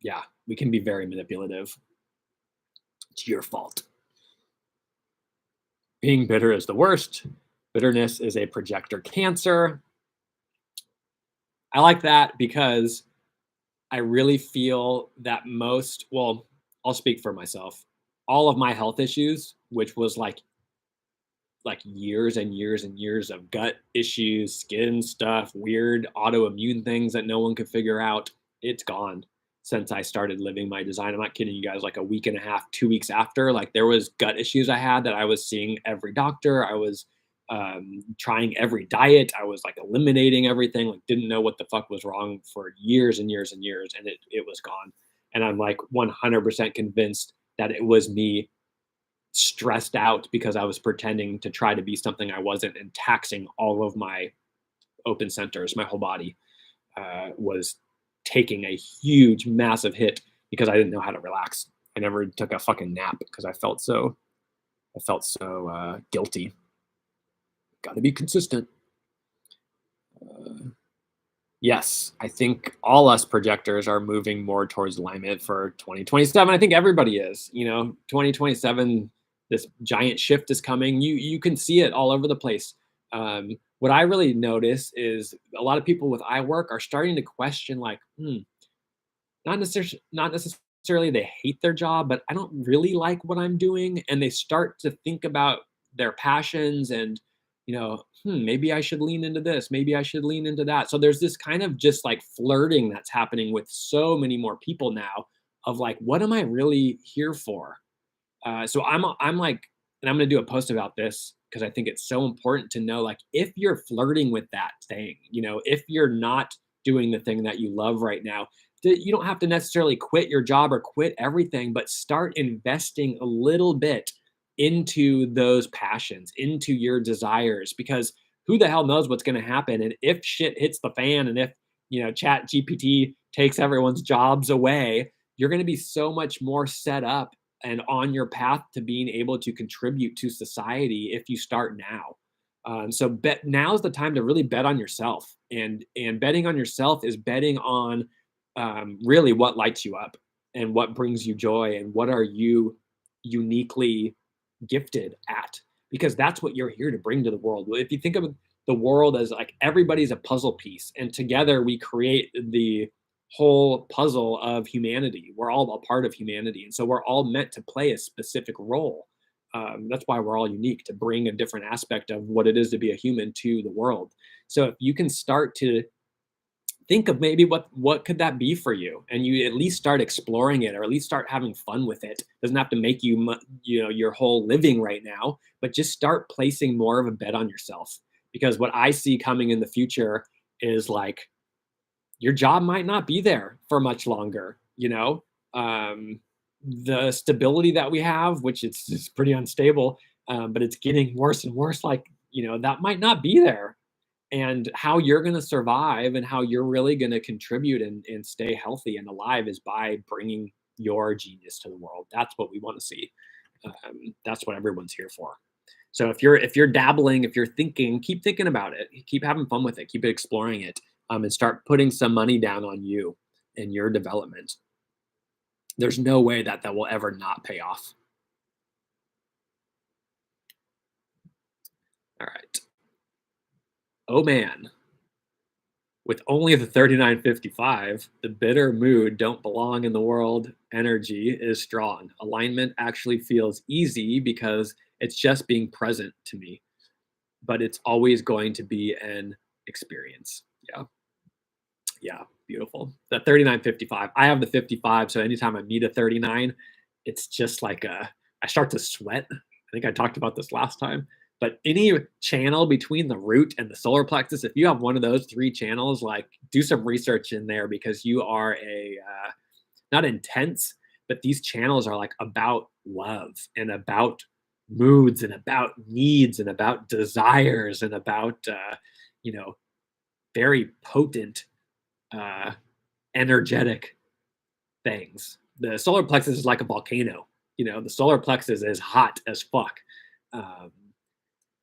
[SPEAKER 1] yeah. We can be very manipulative. It's your fault. Being bitter is the worst. Bitterness is a projector cancer. I like that because I really feel that well, I'll speak for myself. All of my health issues, which was like years and years and years of gut issues, skin stuff, weird autoimmune things that no one could figure out, it's gone since I started living my design. I'm not kidding you guys, like a week and a half, 2 weeks after, like there was gut issues I had that I was seeing every doctor. I was trying every diet. I was like eliminating everything, like didn't know what the fuck was wrong for years and years and years. And it was gone. And I'm like 100% convinced that it was me stressed out because I was pretending to try to be something I wasn't and taxing all of my open centers. My whole body was taking a huge, massive hit because I didn't know how to relax. I never took a fucking nap because I felt so guilty. Got to be consistent. Yes, I think all us projectors are moving more towards alignment for 2027. I think everybody is. 2027, this giant shift is coming. You can see it all over the place. What I really notice is a lot of people with eye work are starting to question, like, not necessarily they hate their job, but I don't really like what I'm doing, and they start to think about their passions and, maybe I should lean into this, maybe I should lean into that. So there's this kind of just like flirting that's happening with so many more people now of like, what am I really here for? So I'm like, and I'm gonna do a post about this because I think it's so important to know, like, if you're flirting with that thing, if you're not doing the thing that you love right now, you don't have to necessarily quit your job or quit everything, but start investing a little bit into those passions, into your desires, because who the hell knows what's going to happen? And if shit hits the fan, and if Chat GPT takes everyone's jobs away, you're going to be so much more set up and on your path to being able to contribute to society if you start now. So now's the time to really bet on yourself, and betting on yourself is betting on really what lights you up and what brings you joy and what are you uniquely gifted at, because that's what you're here to bring to the world. If you think of the world as like everybody's a puzzle piece, and together we create the whole puzzle of humanity. We're all a part of humanity, and so we're all meant to play a specific role. That's why we're all unique, to bring a different aspect of what it is to be a human to the world. So if you can start to think of maybe what could that be for you, and you at least start exploring it, or at least start having fun with it. Doesn't have to make you your whole living right now, but just start placing more of a bet on yourself, because what I see coming in the future is like your job might not be there for much longer. The stability that we have, which it's pretty unstable, but it's getting worse and worse, like that might not be there. And how you're going to survive and how you're really going to contribute and stay healthy and alive is by bringing your genius to the world. That's what we want to see. That's what everyone's here for. So if you're dabbling, if you're thinking, keep thinking about it, keep having fun with it, keep exploring it, and start putting some money down on you and your development. There's no way that will ever not pay off. All right. Oh man. With only the 3955, the bitter mood don't belong in the world energy is strong. Alignment actually feels easy because it's just being present to me, but it's always going to be an experience. Yeah. Yeah. Beautiful. The 3955. I have the 55. So anytime I meet a 39, it's just like I start to sweat. I think I talked about this last time. But any channel between the root and the solar plexus, if you have one of those three channels, like do some research in there because you are not intense, but these channels are like about love and about moods and about needs and about desires and about, you know, very potent, uh, energetic things. The solar plexus is like a volcano. The solar plexus is hot as fuck. Um,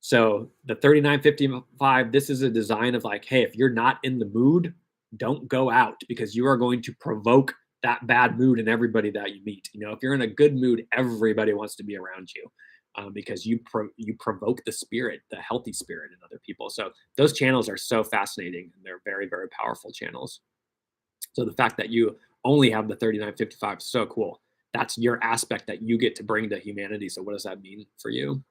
[SPEAKER 1] so the 3955, this is a design of like, hey, if you're not in the mood, don't go out because you are going to provoke that bad mood in everybody that you meet. If you're in a good mood, everybody wants to be around you because you provoke the spirit, the healthy spirit in other people. So those channels are so fascinating and they're very, very powerful channels. So the fact that you only have the 3955 is so cool. That's your aspect that you get to bring to humanity. So what does that mean for you?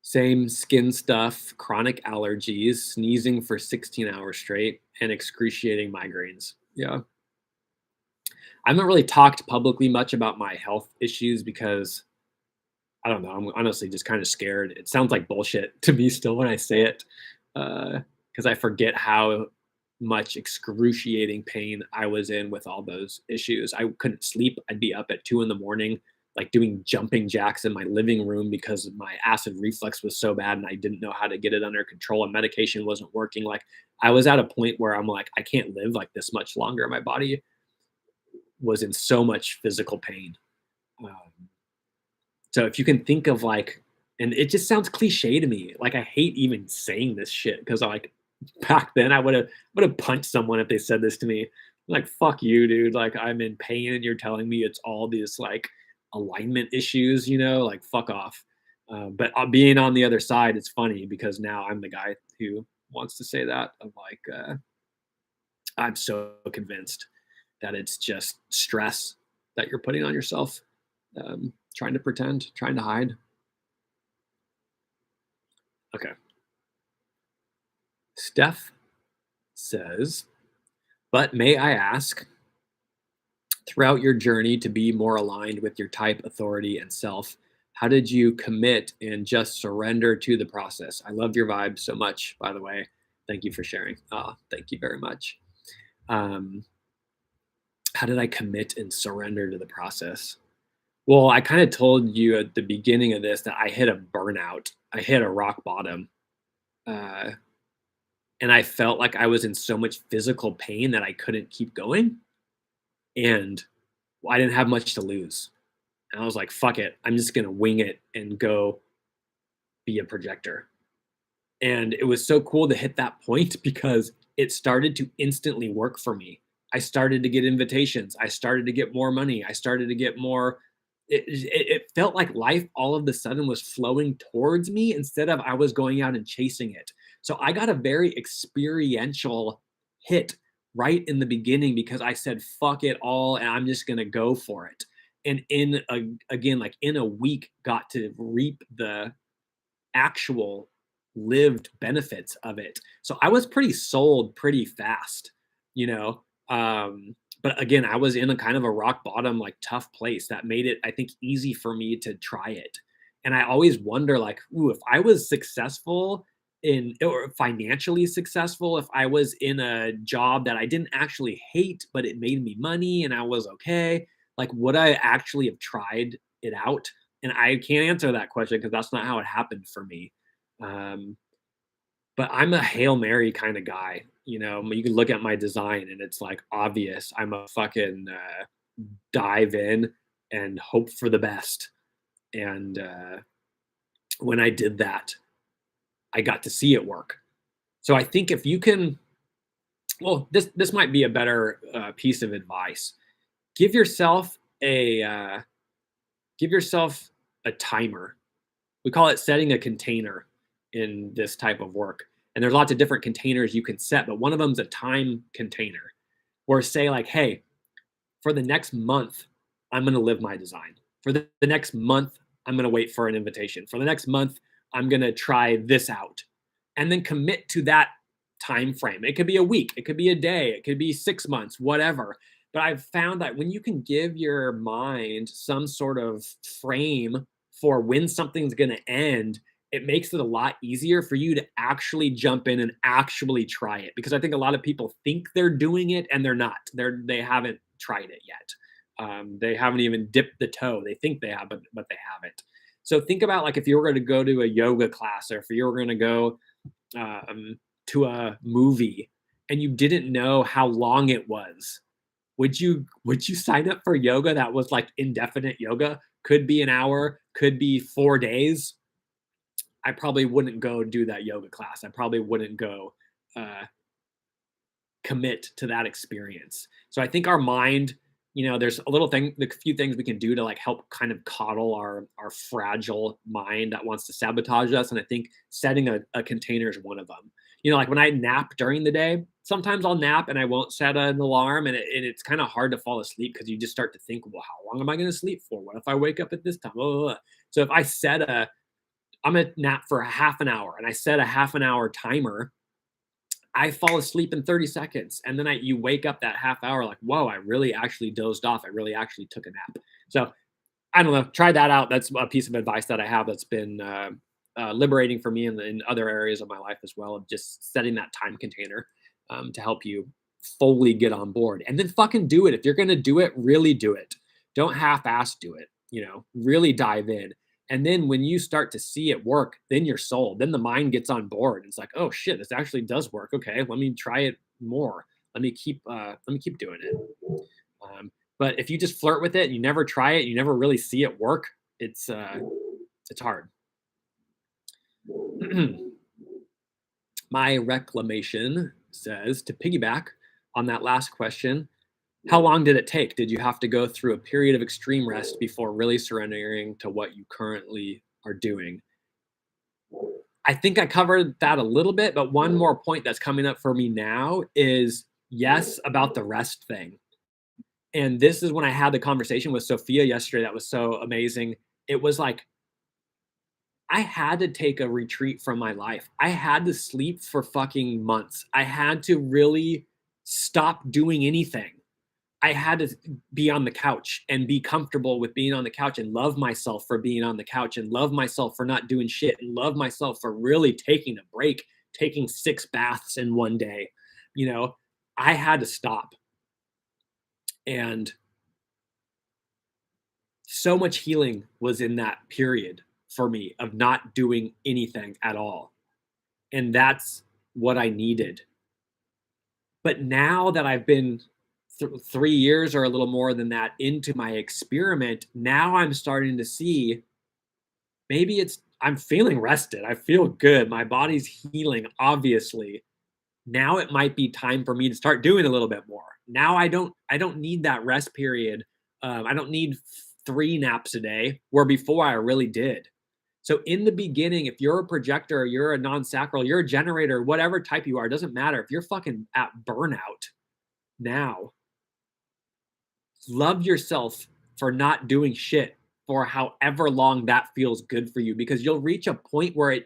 [SPEAKER 1] Same skin stuff, chronic allergies, sneezing for 16 hours straight, and excruciating migraines. Yeah. I haven't really talked publicly much about my health issues because I don't know. I'm honestly just kind of scared. It sounds like bullshit to me still when I say it because I forget how much excruciating pain I was in with all those issues. I couldn't sleep. I'd be up at 2 in the morning, like doing jumping jacks in my living room because my acid reflux was so bad and I didn't know how to get it under control and medication wasn't working. Like I was at a point where I'm like, I can't live like this much longer. My body was in so much physical pain. Um, so if you can think of like, and it just sounds cliche to me. Like I hate even saying this shit because like back then I would have punched someone if they said this to me. Like fuck you, dude. Like I'm in pain and you're telling me it's all these like alignment issues. Like fuck off. But being on the other side, it's funny because now I'm the guy who wants to say that. I'm like, I'm so convinced that it's just stress that you're putting on yourself, trying to pretend, trying to hide. Okay. Steph says, but may I ask, throughout your journey to be more aligned with your type, authority, and self, how did you commit and just surrender to the process? I love your vibe so much, by the way. Thank you for sharing. Thank you very much. Um, how did I commit and surrender to the process? Well, I kind of told you at the beginning of this that I hit a burnout. I hit a rock bottom. Uh, and I felt like I was in so much physical pain that I couldn't keep going. And I didn't have much to lose. And I was like, fuck it. I'm just going to wing it and go be a projector. And it was so cool to hit that point because it started to instantly work for me. I started to get invitations. I started to get more money. I started to get more. It felt like life all of a sudden was flowing towards me instead of I was going out and chasing it. So I got a very experiential hit right in the beginning because I said, fuck it all, and I'm just going to go for it. And again, like in a week, got to reap the actual lived benefits of it. So I was pretty sold pretty fast, you know. But again, I was in a kind of a rock bottom, like tough place that made it, I think, easy for me to try it. And I always wonder, like, ooh, if I was successful in or financially successful, if I was in a job that I didn't actually hate, but it made me money and I was okay, like, would I actually have tried it out? And I can't answer that question because that's not how it happened for me. Um, but I'm a Hail Mary kind of guy. You can look at my design and it's like obvious. I'm a fucking dive in and hope for the best. And when I did that, I got to see it work. So I think if you can, well, this might be a better piece of advice. Give yourself give yourself a timer. We call it setting a container in this type of work. And there's lots of different containers you can set, but one of them is a time container where say like, hey, for the next month, I'm going to live my design. For the next month, I'm going to wait for an invitation. For the next month, I'm going to try this out. And then commit to that time frame. It could be a week, it could be a day, it could be 6 months, whatever. But I've found that when you can give your mind some sort of frame for when something's going to end, it makes it a lot easier for you to actually jump in and actually try it. Because I think a lot of people think they're doing it and they're not. They haven't tried it yet. They haven't even dipped the toe. They think they have, but they haven't. So think about like if you were going to go to a yoga class, or if you were going to go to a movie and you didn't know how long it was, would you sign up for yoga that was like indefinite yoga? Could be an hour, could be 4 days. I probably wouldn't go do that yoga class. I probably wouldn't go uh, commit to that experience. So I think our mind, there's a few things we can do to like help kind of coddle our fragile mind that wants to sabotage us. And I think setting a container is one of them. Like when I nap during the day, sometimes I'll nap and I won't set an alarm, and it's kind of hard to fall asleep because you just start to think, well, how long am I going to sleep for? What if I wake up at this time? Blah, blah, blah. So if I I'm gonna nap for a half an hour and I set a half an hour timer, I fall asleep in 30 seconds. And then you wake up that half hour like, whoa, I really actually dozed off. I really actually took a nap. So I don't know, try that out. That's a piece of advice that I have that's been liberating for me in other areas of my life as well, of just setting that time container to help you fully get on board. And then fucking do it. If you're going to do it, really do it. Don't half-ass do it, really dive in. And then when you start to see it work, then you're sold. Then the mind gets on board. It's like, oh shit, this actually does work. Okay, let me try it more. Let me keep doing it. But if you just flirt with it and you never try it, you never really see it work. It's hard. My reclamation says, to piggyback on that last question, how long did it take? Did you have to go through a period of extreme rest before really surrendering to what you currently are doing? I think I covered that a little bit, but one more point that's coming up for me now is yes, about the rest thing. And this is when I had the conversation with Sophia yesterday that was so amazing. It was like, I had to take a retreat from my life. I had to sleep for fucking months. I had to really stop doing anything. I had to be on the couch and be comfortable with being on the couch and love myself for being on the couch and love myself for not doing shit and love myself for really taking a break, taking 6 baths in one day. I had to stop. And so much healing was in that period for me of not doing anything at all. And that's what I needed. But now that I've been 3 years or a little more than that into my experiment, now I'm starting to see maybe I'm feeling rested. I feel good. My body's healing, obviously. Now it might be time for me to start doing a little bit more. Now I don't need that rest period. I don't need 3 naps a day, where before I really did. So in the beginning, if you're a projector, you're a non-sacral, you're a generator, whatever type you are, it doesn't matter. If you're fucking at burnout now, love yourself for not doing shit for however long that feels good for you, because you'll reach a point where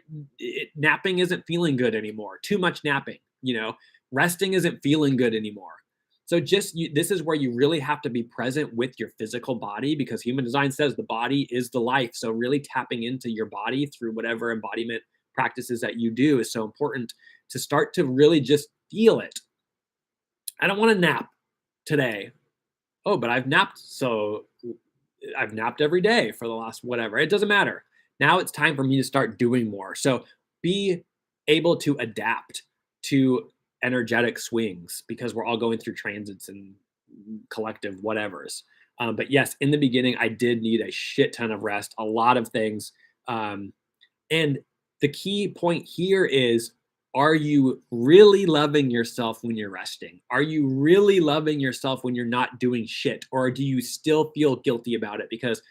[SPEAKER 1] napping isn't feeling good anymore. Too much napping, resting isn't feeling good anymore. So this is where you really have to be present with your physical body, because human design says the body is the life. So really tapping into your body through whatever embodiment practices that you do is so important, to start to really just feel it. I don't want to nap today. Oh, but I've napped. So I've napped every day for the last whatever. It doesn't matter. Now it's time for me to start doing more. So be able to adapt to energetic swings, because we're all going through transits and collective whatevers. But yes, in the beginning, I did need a shit ton of rest, a lot of things. And the key point here is, are you really loving yourself when you're resting? Are you really loving yourself when you're not doing shit? Or do you still feel guilty about it? Because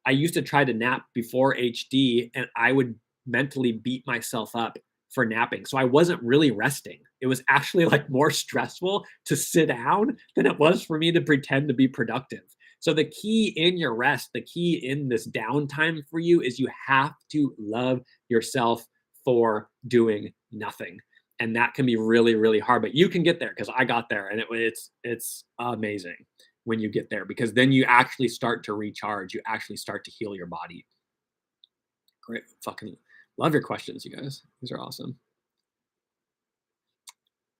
[SPEAKER 1] I used to try to nap before HD and I would mentally beat myself up for napping. So I wasn't really resting. It was actually like more stressful to sit down than it was for me to pretend to be productive. So the key in your rest, the key in this downtime for you, is you have to love yourself for doing nothing. And that can be really, really hard, but you can get there, because I got there, and it's amazing when you get there, because then you actually start to recharge. You actually start to heal your body. Great. Fucking love your questions, you guys. These are awesome.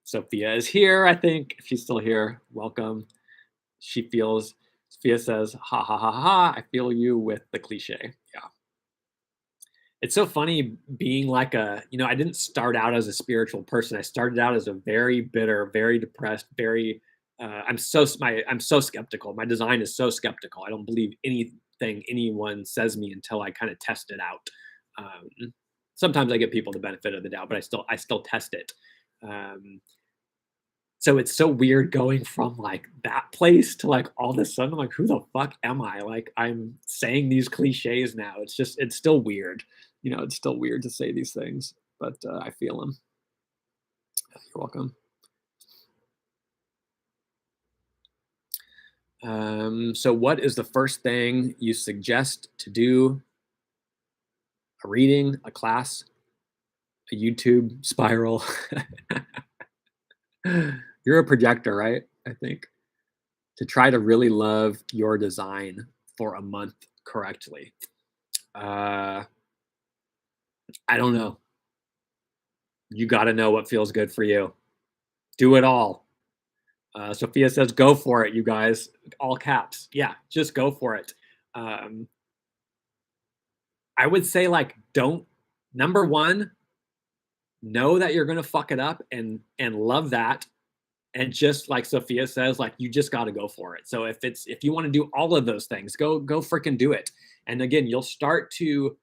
[SPEAKER 1] Sophia is here, I think. If she's still here, welcome. Sophia says, ha ha ha ha, I feel you with the cliche. Yeah. It's so funny being like I didn't start out as a spiritual person. I started out as a very bitter, very depressed, very, I'm so skeptical. My design is so skeptical. I don't believe anything anyone says me until I kind of test it out. Sometimes I give people the benefit of the doubt, but I still test it. So it's so weird going from like that place to like all of a sudden I'm like, who the fuck am I? Like I'm saying these cliches now. It's still weird. It's still weird to say these things, but I feel them. You're welcome. So what is the first thing you suggest to do? A reading, a class, a YouTube spiral? You're a projector, right? I think. To try to really love your design for a month correctly. I don't know. You got to know what feels good for you. Do it all. Sophia says, go for it, you guys. All caps. Yeah, just go for it. I would say, like, number one, know that you're going to fuck it up and love that. And just like Sophia says, like, you just got to go for it. So if you want to do all of those things, go freaking do it. And again, you'll start to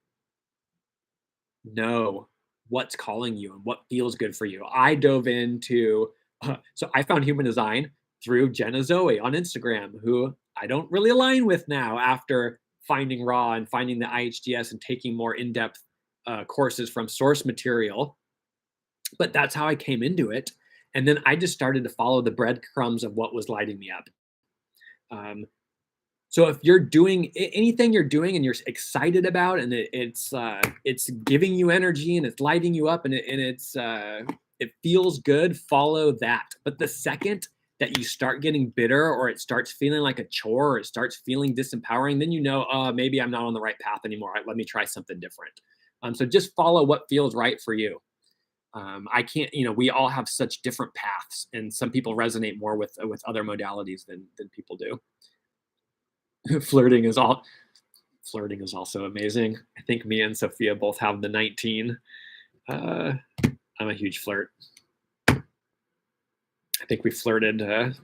[SPEAKER 1] know what's calling you and what feels good for you. I dove into, so I found human design through Jenna Zoe on Instagram, who I don't really align with now after finding Raw and finding the IHDS and taking more in-depth courses from source material. But that's how I came into it. And then I just started to follow the breadcrumbs of what was lighting me up. So if you're doing anything you're doing and you're excited about, and it's giving you energy and it's lighting you up and it feels good, follow that. But the second that you start getting bitter or it starts feeling like a chore or it starts feeling disempowering, then maybe I'm not on the right path anymore. Right, let me try something different. So just follow what feels right for you. I can't, we all have such different paths, and some people resonate more with other modalities than people do. Flirting is also amazing. I think me and Sophia both have the 19. I'm a huge flirt. I think we flirted on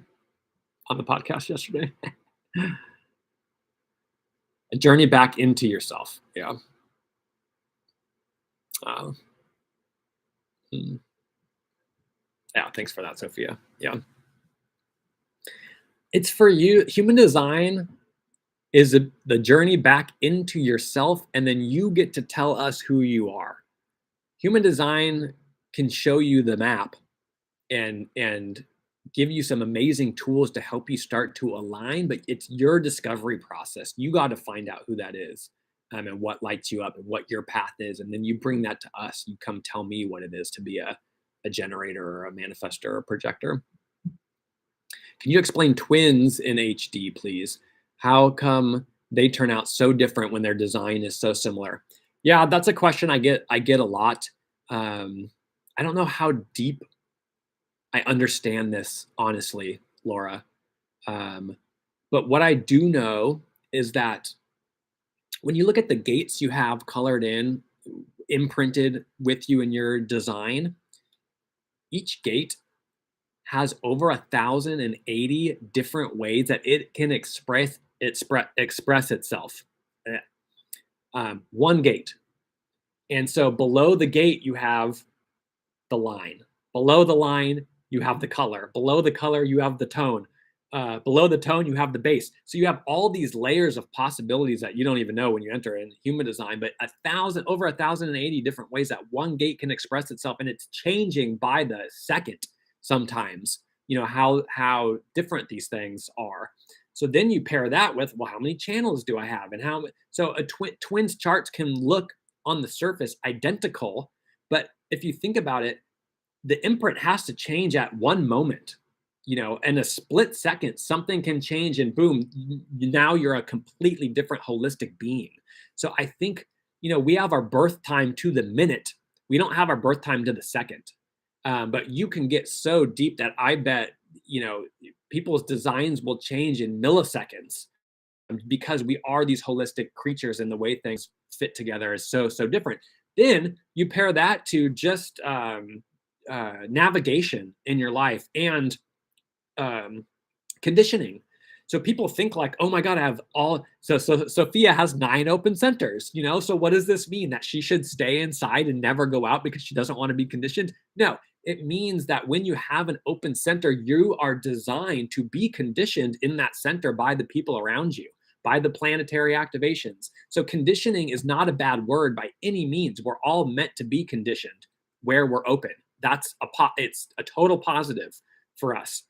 [SPEAKER 1] the podcast yesterday. A journey back into yourself. Yeah. Yeah, thanks for that, Sophia. Yeah. It's for you. Human design is the journey back into yourself, and then you get to tell us who you are. Human design can show you the map and give you some amazing tools to help you start to align, but it's your discovery process. You got to find out who that is, and what lights you up and what your path is, and then you bring that to us. You come tell me what it is to be a generator or a manifestor or a projector. Can you explain twins in HD, please? How come they turn out so different when their design is so similar? Yeah, that's a question I get a lot. I don't know how deep I understand this, honestly, Laura. But what I do know is that when you look at the gates you have colored in, imprinted with you in your design, each gate has over 1,080 different ways that it can express itself. One gate. And so below the gate, you have the line. Below the line, you have the color. Below the color, you have the tone. Below the tone, you have the base. So you have all these layers of possibilities that you don't even know when you enter in human design, but over 1,080 different ways that one gate can express itself, and it's changing by the second sometimes, how different these things are. So then you pair that with, well, how many channels do I have? And so a twins charts can look on the surface identical, but if you think about it, the imprint has to change at one moment, in a split second, something can change and boom, now you're a completely different holistic being. So I think we have our birth time to the minute. We don't have our birth time to the second. But you can get so deep that I bet, people's designs will change in milliseconds because we are these holistic creatures and the way things fit together is so, so different. Then you pair that to just navigation in your life and um, conditioning. So people think like, oh my God, I have all. So Sophia has 9 open centers, So what does this mean? That she should stay inside and never go out because she doesn't want to be conditioned? No, it means that when you have an open center, you are designed to be conditioned in that center by the people around you, by the planetary activations. So conditioning is not a bad word by any means. We're all meant to be conditioned where we're open. It's a total positive for us.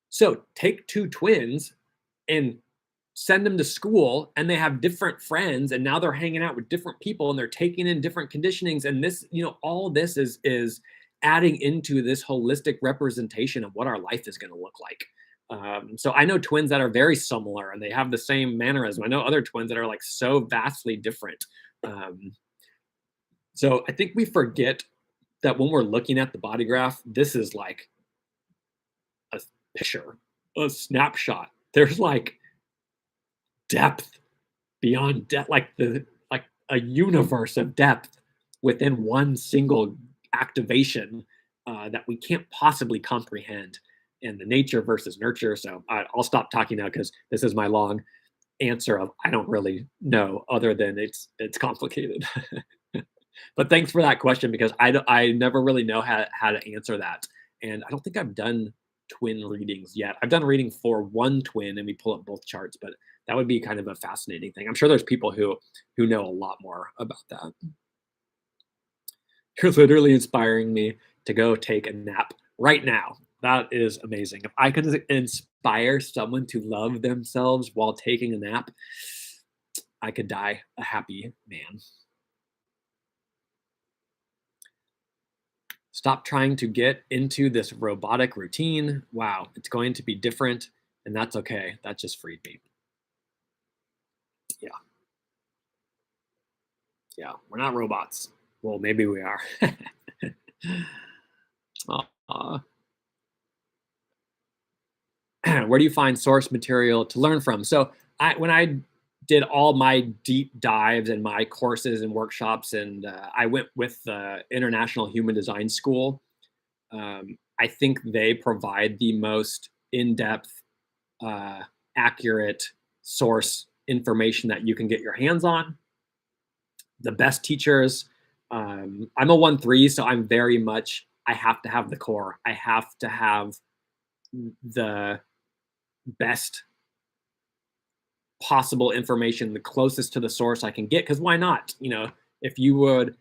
[SPEAKER 1] So take 2 twins and send them to school, and they have different friends, and now they're hanging out with different people, and they're taking in different conditionings. And this, all this is adding into this holistic representation of what our life is going to look like. So I know twins that are very similar, and they have the same mannerism. I know other twins that are like so vastly different. So I think we forget that when we're looking at the body graph, this is like a picture, a snapshot. There's like depth beyond depth, like a universe of depth within one single activation that we can't possibly comprehend. And the nature versus nurture. So I'll stop talking now because this is my long answer of I don't really know, other than it's complicated. But thanks for that question, because I never really know how to answer that, and I don't think I've done twin readings yet. I've done a reading for one twin, and we pull up both charts, but that would be kind of a fascinating thing. I'm sure there's people who know a lot more about that. You're literally inspiring me to go take a nap right now. That is amazing. If I could inspire someone to love themselves while taking a nap, I could die a happy man. Stop trying to get into this robotic routine. Wow, it's going to be different, and that's okay. That just freed me. Yeah. Yeah, we're not robots. Well, maybe we are. Where do you find source material to learn from? So when I did all my deep dives and my courses and workshops, and I went with the International Human Design School, I think they provide the most in-depth, accurate source information that you can get your hands on. The best teachers. I'm a 1-3, so I'm very much, I have to have the core. I have to have the best possible information, the closest to the source I can get. Because why not? If you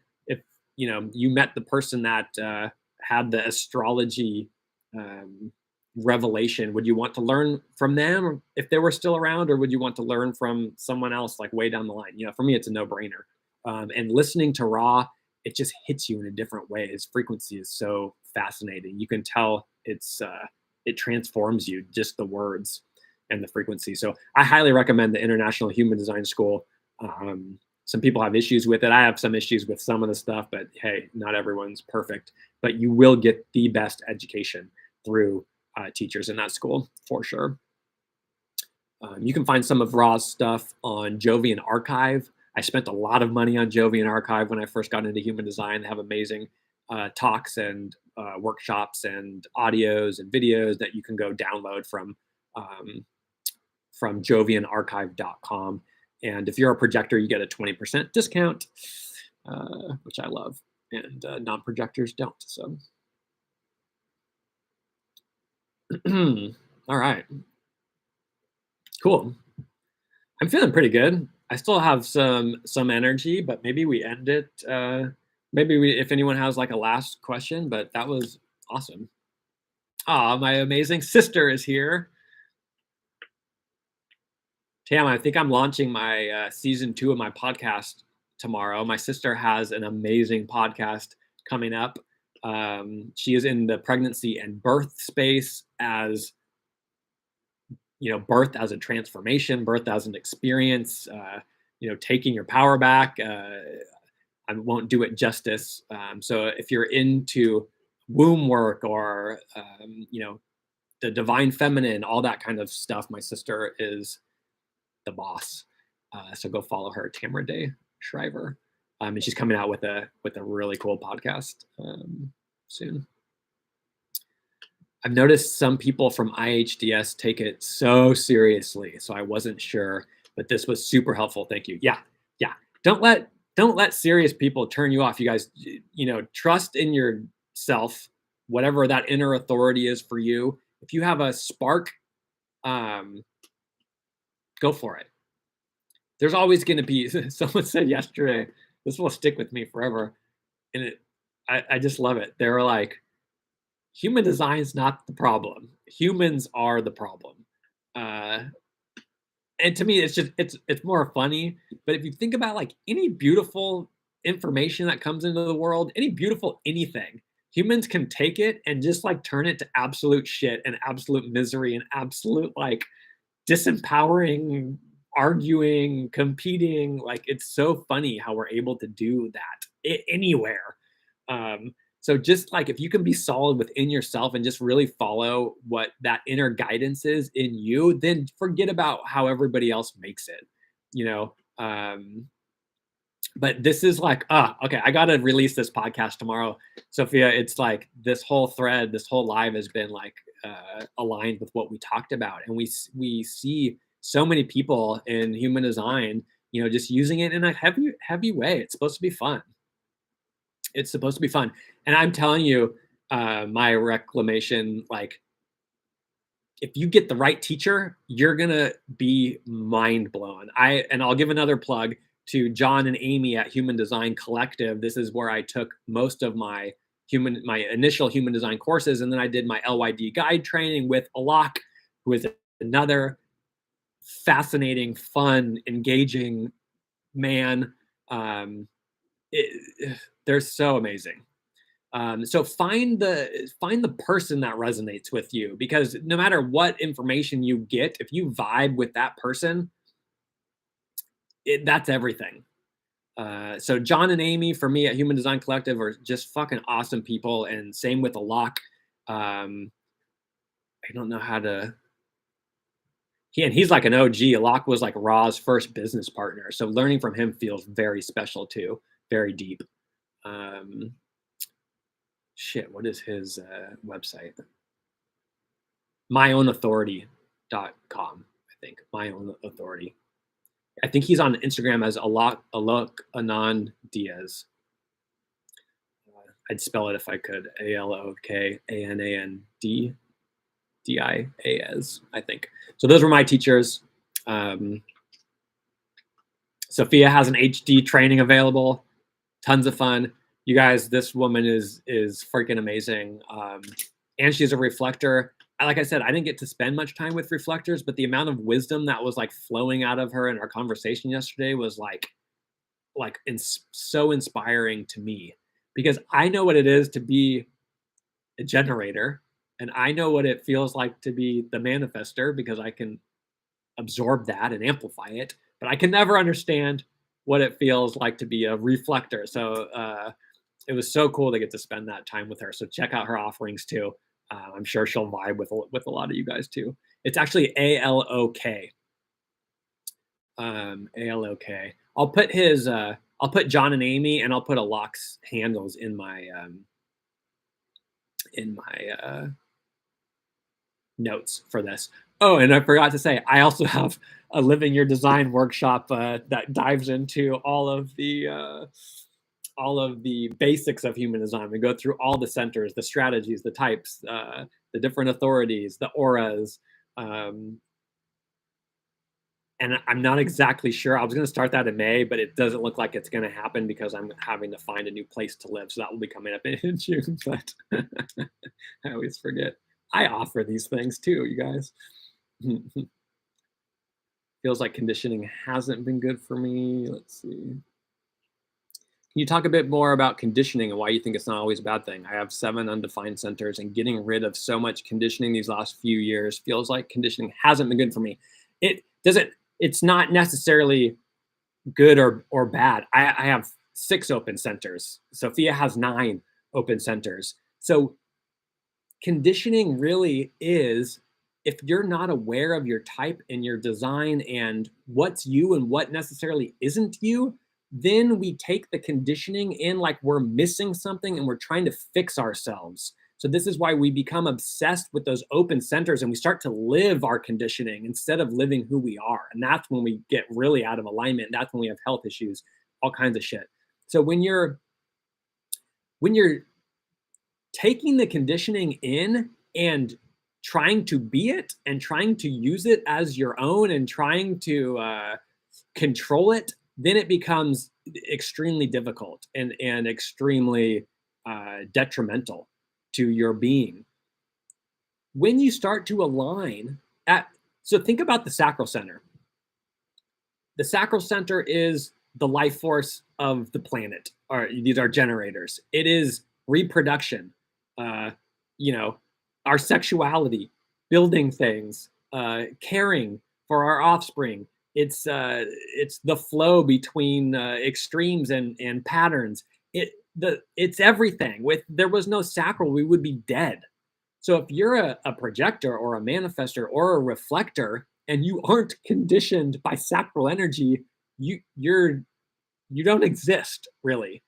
[SPEAKER 1] met the person that had the astrology revelation, would you want to learn from them if they were still around, or would you want to learn from someone else like way down the line? For me, it's a no-brainer. And listening to Ra, it just hits you in a different way. His frequency is so fascinating. You can tell it transforms you, just the words and the frequency. So I highly recommend the International Human Design School. Some people have issues with it. I have some issues with some of the stuff, but hey, not everyone's perfect. But you will get the best education through teachers in that school, for sure. You can find some of Ra's stuff on Jovian Archive. I spent a lot of money on Jovian Archive when I first got into human design. They have amazing talks and workshops and audios and videos that you can go download from jovianarchive.com. And if you're a projector, you get a 20% discount, which I love. And non-projectors don't. So, all right. Cool. I'm feeling pretty good. I still have some energy, but maybe we end it. If anyone has like a last question, but that was awesome. My amazing sister is here. Tam, I think I'm launching my season 2 of my podcast tomorrow. My sister has an amazing podcast coming up. She is in the pregnancy and birth space, as birth as a transformation, birth as an experience. taking your power back. I won't do it justice. So if you're into womb work or the divine feminine, all that kind of stuff, my sister is the boss. So go follow her, Tamara Day Shriver, and she's coming out with a really cool podcast soon. I've noticed some people from IHDS take it so seriously, so I wasn't sure, but this was super helpful. Thank you. Yeah. Don't let serious people turn you off. You guys, trust in yourself, whatever that inner authority is for you. If you have a spark, go for it. There's always going to be, someone said yesterday, this will stick with me forever. And I just love it. They're like, human design is not the problem. Humans are the problem. And to me, it's more funny. But if you think about like any beautiful information that comes into the world, any beautiful anything, humans can take it and just like turn it to absolute shit and absolute misery and absolute like disempowering, arguing, competing. Like it's so funny how we're able to do that anywhere. So just like if you can be solid within yourself and just really follow what that inner guidance is in you, then forget about how everybody else makes it, but this is like, okay, I got to release this podcast tomorrow. Sophia, it's like this whole thread, this whole live has been like aligned with what we talked about. And we see so many people in human design, just using it in a heavy way. It's supposed to be fun. It's supposed to be fun. And I'm telling you, my reclamation, like, if you get the right teacher, you're going to be mind blown. And I'll give another plug to John and Amy at Human Design Collective. This is where I took most of my initial human design courses. And then I did my LYD guide training with Alok, who is another fascinating, fun, engaging man. They're so amazing. So find the person that resonates with you, because no matter what information you get, if you vibe with that person, that's everything. So John and Amy for me at Human Design Collective are just fucking awesome people, and same with Alok. I don't know how to. He's like an OG. Alok was like Ra's first business partner, so learning from him feels very special too, very deep. Shit, what is his website? myownauthority.com, I think. My Own Authority. I think he's on Instagram as Alok Anand Diaz. I'd spell it if I could. ALOKANAND DIAZ, I think. So those were my teachers. Sophia has an HD training available. Tons of fun. You guys, this woman is freaking amazing. And she's a reflector. Like I said, I didn't get to spend much time with reflectors, but the amount of wisdom that was like flowing out of her in our conversation yesterday was so inspiring to me, because I know what it is to be a generator, and I know what it feels like to be the manifester, because I can absorb that and amplify it, but I can never understand what it feels like to be a reflector. So it was so cool to get to spend that time with her. So check out her offerings too. I'm sure she'll vibe with a lot of you guys too. It's actually ALOK. ALOK. I'll put John and Amy, and I'll put Alok's handles in my notes for this. Oh, and I forgot to say, I also have a Living Your Design workshop that dives into all of the basics of human design. We go through all the centers, the strategies, the types, the different authorities, the auras. And I'm not exactly sure. I was going to start that in May, but it doesn't look like it's going to happen because I'm having to find a new place to live. So that will be coming up in June, but I always forget. I offer these things too, you guys. Feels like conditioning hasn't been good for me. Let's see. Can you talk a bit more about conditioning and why you think it's not always a bad thing? I have 7 undefined centers, and getting rid of so much conditioning these last few years feels like conditioning hasn't been good for me. It's not necessarily good or bad. I have 6 open centers. Sophia has 9 open centers. So conditioning really is, if you're not aware of your type and your design and what's you and what necessarily isn't you, then we take the conditioning in like we're missing something and we're trying to fix ourselves. So this is why we become obsessed with those open centers and we start to live our conditioning instead of living who we are. And that's when we get really out of alignment. That's when we have health issues, all kinds of shit. So when you're taking the conditioning in and trying to be it and trying to use it as your own and trying to control it, then it becomes extremely difficult and extremely detrimental to your being. When you start to align at, so think about the sacral center. The sacral center is the life force of the planet. Or these are generators. It is reproduction, uh, you know, our sexuality, building things, caring for our offspring. It's the flow between extremes and patterns. It's everything. With there was no sacral, we would be dead. So if you're a projector or a manifester or a reflector and you aren't conditioned by sacral energy, you don't exist really.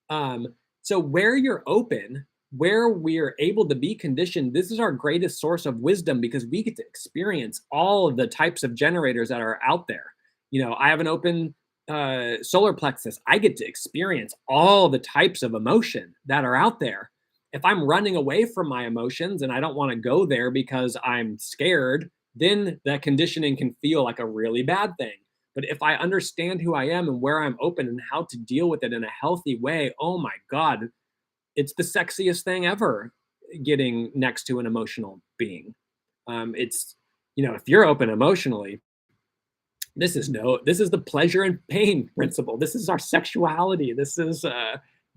[SPEAKER 1] Um, so where you're open, where we're able to be conditioned, this is our greatest source of wisdom because we get to experience all of the types of generators that are out there. I have an open solar plexus. I get to experience all the types of emotion that are out there. If I'm running away from my emotions and I don't want to go there because I'm scared, then that conditioning can feel like a really bad thing. But if I understand who I am and where I'm open and how to deal with it in a healthy way, oh my God, it's the sexiest thing ever getting next to an emotional being. If you're open emotionally, this is the pleasure and pain principle. This is our sexuality. This is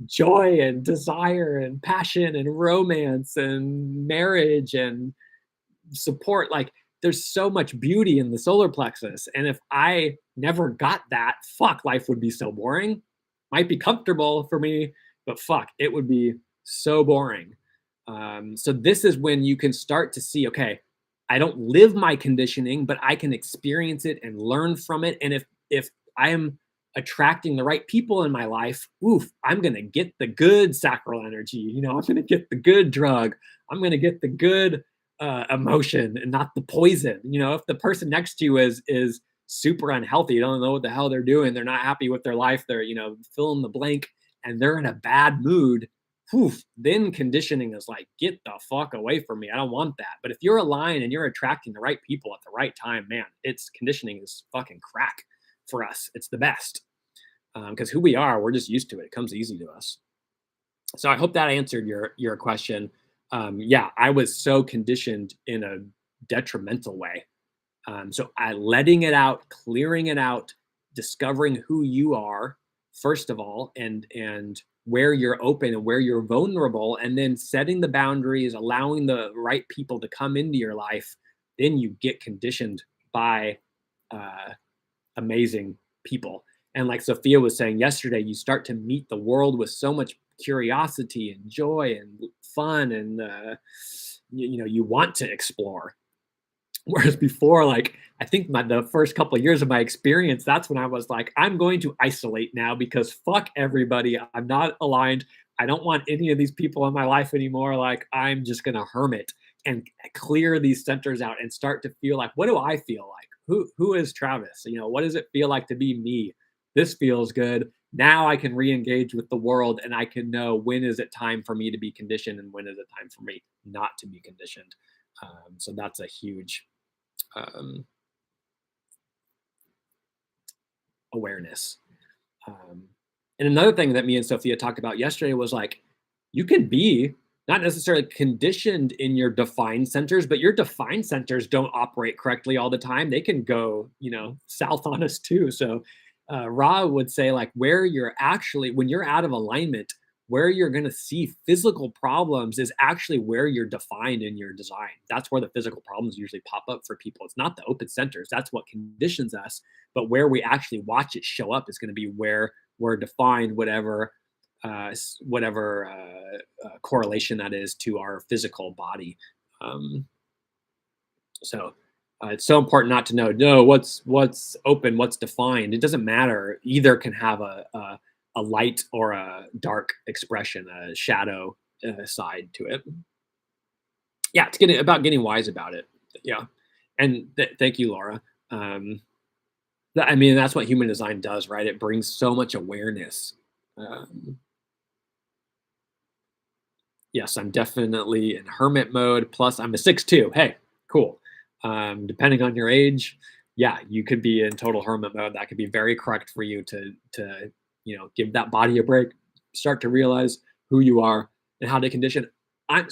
[SPEAKER 1] joy and desire and passion and romance and marriage and support. Like there's so much beauty in the solar plexus. And if I never got that, fuck, life would be so boring. Might be comfortable for me, but fuck, it would be so boring. So this is when you can start to see, okay, I don't live my conditioning, but I can experience it and learn from it. And if I'm attracting the right people in my life, oof, I'm gonna get the good sacral energy. I'm gonna get the good drug. I'm gonna get the good emotion and not the poison. If the person next to you is super unhealthy, you don't know what the hell they're doing, they're not happy with their life, they're fill in the blank, and they're in a bad mood. Whew, then conditioning is like, get the fuck away from me. I don't want that. But if you're aligned and you're attracting the right people at the right time, man, it's conditioning is fucking crack for us. It's the best because who we are, we're just used to it. It comes easy to us. So I hope that answered your question. Yeah, I was so conditioned in a detrimental way. So I letting it out, clearing it out, discovering who you are first of all, and where you're open and where you're vulnerable, and then setting the boundaries, allowing the right people to come into your life. Then you get conditioned by amazing people. And like Sophia was saying yesterday, you start to meet the world with so much curiosity and joy and fun, and you want to explore. Whereas before, like I think the first couple of years of my experience, that's when I was like, I'm going to isolate now because fuck everybody. I'm not aligned. I don't want any of these people in my life anymore. Like I'm just gonna hermit and clear these centers out and start to feel like, what do I feel like? Who is Travis? What does it feel like to be me? This feels good. Now I can re-engage with the world and I can know when is it time for me to be conditioned and when is it time for me not to be conditioned. So that's a huge um, awareness. And another thing that me and Sophia talked about yesterday was like, you can be not necessarily conditioned in your defined centers, but your defined centers don't operate correctly all the time. They can go, south on us too. So Ra would say like where you're actually, when you're out of alignment, where you're going to see physical problems is actually where you're defined in your design. That's where the physical problems usually pop up for people. It's not the open centers. That's what conditions us. But where we actually watch it show up is going to be where we're defined, whatever correlation that is to our physical body. Um, so it's so important not to know, no, what's open, what's defined. It doesn't matter. Either can have a light or a dark expression, a shadow side to it. Yeah, it's getting wise about it. Yeah, and thank you, Laura. Um, I mean, that's what human design does, right? It brings so much awareness. Um, yes, I'm definitely in hermit mode. Plus, I'm a 6'2". Hey, cool. Depending on your age, yeah, you could be in total hermit mode. That could be very correct for you to give that body a break, start to realize who you are and how to condition. I'm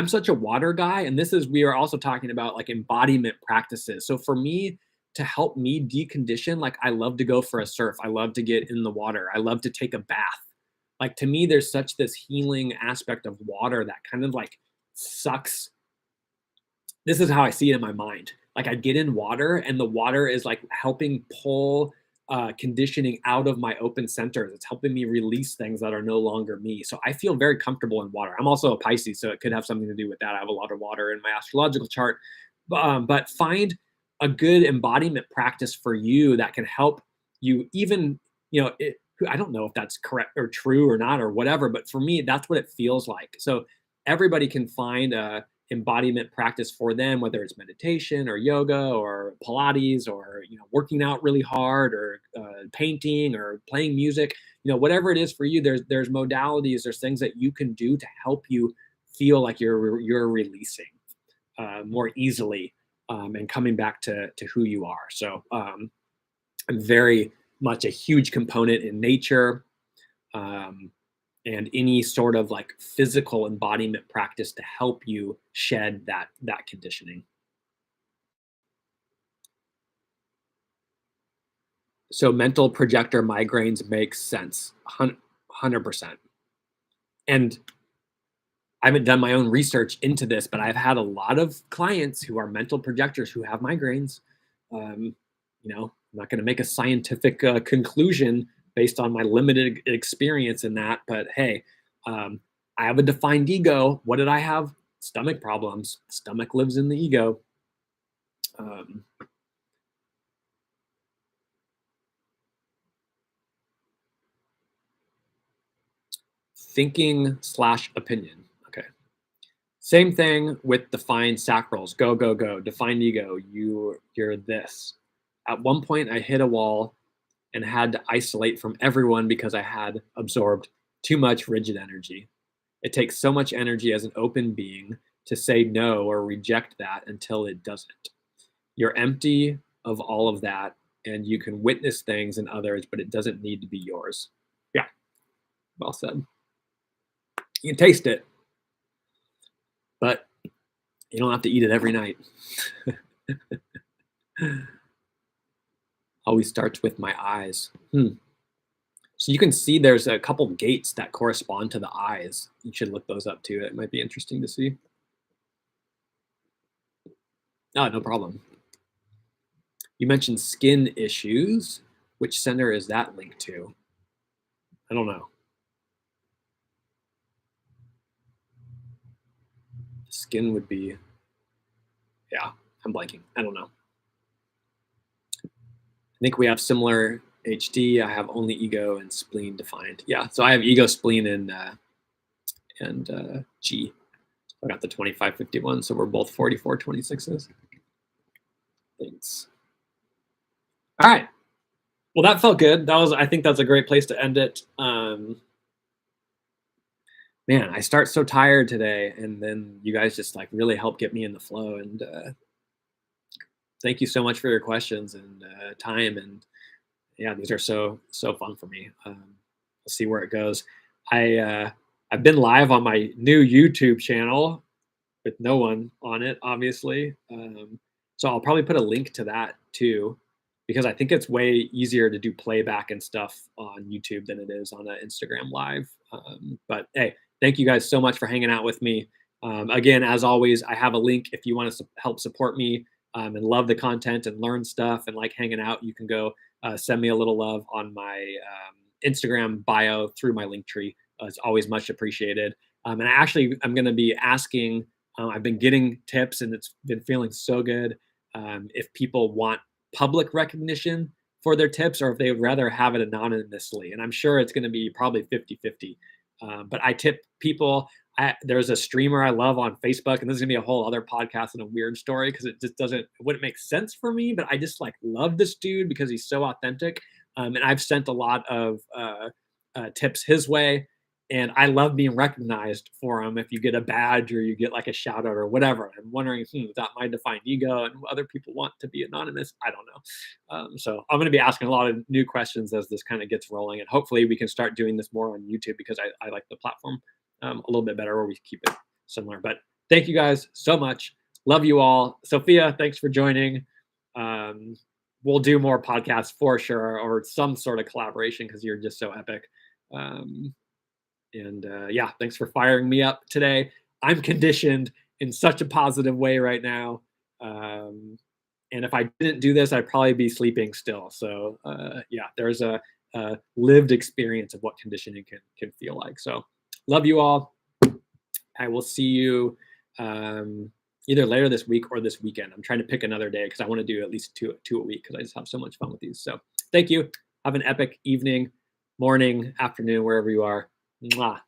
[SPEAKER 1] such a water guy, and we are also talking about like embodiment practices. So for me, to help me decondition, like I love to go for a surf. I love to get in the water. I love to take a bath. Like to me, there's such this healing aspect of water that kind of like sucks. This is how I see it in my mind. Like I get in water and the water is like helping pull conditioning out of my open centers. It's helping me release things that are no longer me. So I feel very comfortable in water. I'm also a Pisces, so it could have something to do with that. I have a lot of water in my astrological chart. But find a good embodiment practice for you that can help you even, I don't know if that's correct or true or not or whatever, but for me, that's what it feels like. So everybody can find a embodiment practice for them, whether it's meditation or yoga or Pilates or working out really hard or painting or playing music. Whatever it is for you, there's modalities, there's things that you can do to help you feel like you're releasing more easily and coming back to who you are. So I'm very much a huge component in nature. And any sort of like physical embodiment practice to help you shed that conditioning. So mental projector migraines makes sense, 100%. And I haven't done my own research into this, but I've had a lot of clients who are mental projectors who have migraines. I'm not going to make a scientific conclusion based on my limited experience in that, but hey, I have a defined ego. What did I have? Stomach problems. Stomach lives in the ego. Thinking/opinion. Okay. Same thing with defined sacrals. Go, go, go. Defined ego. You're this. At one point, I hit a wall and had to isolate from everyone because I had absorbed too much rigid energy. It takes so much energy as an open being to say no or reject that until it doesn't. You're empty of all of that and you can witness things in others, but it doesn't need to be yours. Yeah, well said. You can taste it, but you don't have to eat it every night. Always starts with my eyes. So you can see there's a couple gates that correspond to the eyes. You should look those up too. It might be interesting to see. Oh, no problem. You mentioned skin issues. Which center is that linked to? I don't know. Skin would be, yeah, I'm blanking. I don't know. I think we have similar HD. I have only ego and spleen defined. Yeah, so I have ego, spleen, and G. I got the 2551, so we're both 4426s. Thanks. All right. Well, that felt good. I think that's a great place to end it. Man, I start so tired today, and then you guys just like really help get me in the flow. And thank you so much for your questions and time. And yeah, these are so fun for me. We'll see where it goes. I've been live on my new YouTube channel with no one on it, obviously. So I'll probably put a link to that too. because I think it's way easier to do playback and stuff on YouTube than it is on an Instagram live. But hey, thank you guys so much for hanging out with me. Again, as always, I have a link if you want to help support me and love the content and learn stuff and like hanging out. You can go send me a little love on my Instagram bio through my link tree. It's always much appreciated. And I'm going to be asking. I've been getting tips, and it's been feeling so good. If people want public recognition for their tips or if they would rather have it anonymously. And I'm sure it's going to be probably 50-50. But I tip people. There's a streamer I love on Facebook, and this is gonna be a whole other podcast and a weird story because it just doesn't, it wouldn't make sense for me, but I just like love this dude because he's so authentic. And I've sent a lot of tips his way, and I love being recognized for them. If you get a badge or you get like a shout out or whatever, I'm wondering, is that my defined ego and other people want to be anonymous? I don't know. So I'm going to be asking a lot of new questions as this kind of gets rolling, and hopefully we can start doing this more on YouTube because I like the platform a little bit better, or we keep it similar. But thank you guys so much. Love you all. Sophia, thanks for joining. We'll do more podcasts for sure, or some sort of collaboration because you're just so epic. Yeah, thanks for firing me up today. I'm conditioned in such a positive way right now. And if I didn't do this, I'd probably be sleeping still. So yeah, there's a lived experience of what conditioning can feel like. So love you all. I will see you either later this week or this weekend. I'm trying to pick another day because I want to do at least two a week because I just have so much fun with these. So thank you. Have an epic evening, morning, afternoon, wherever you are. Mwah.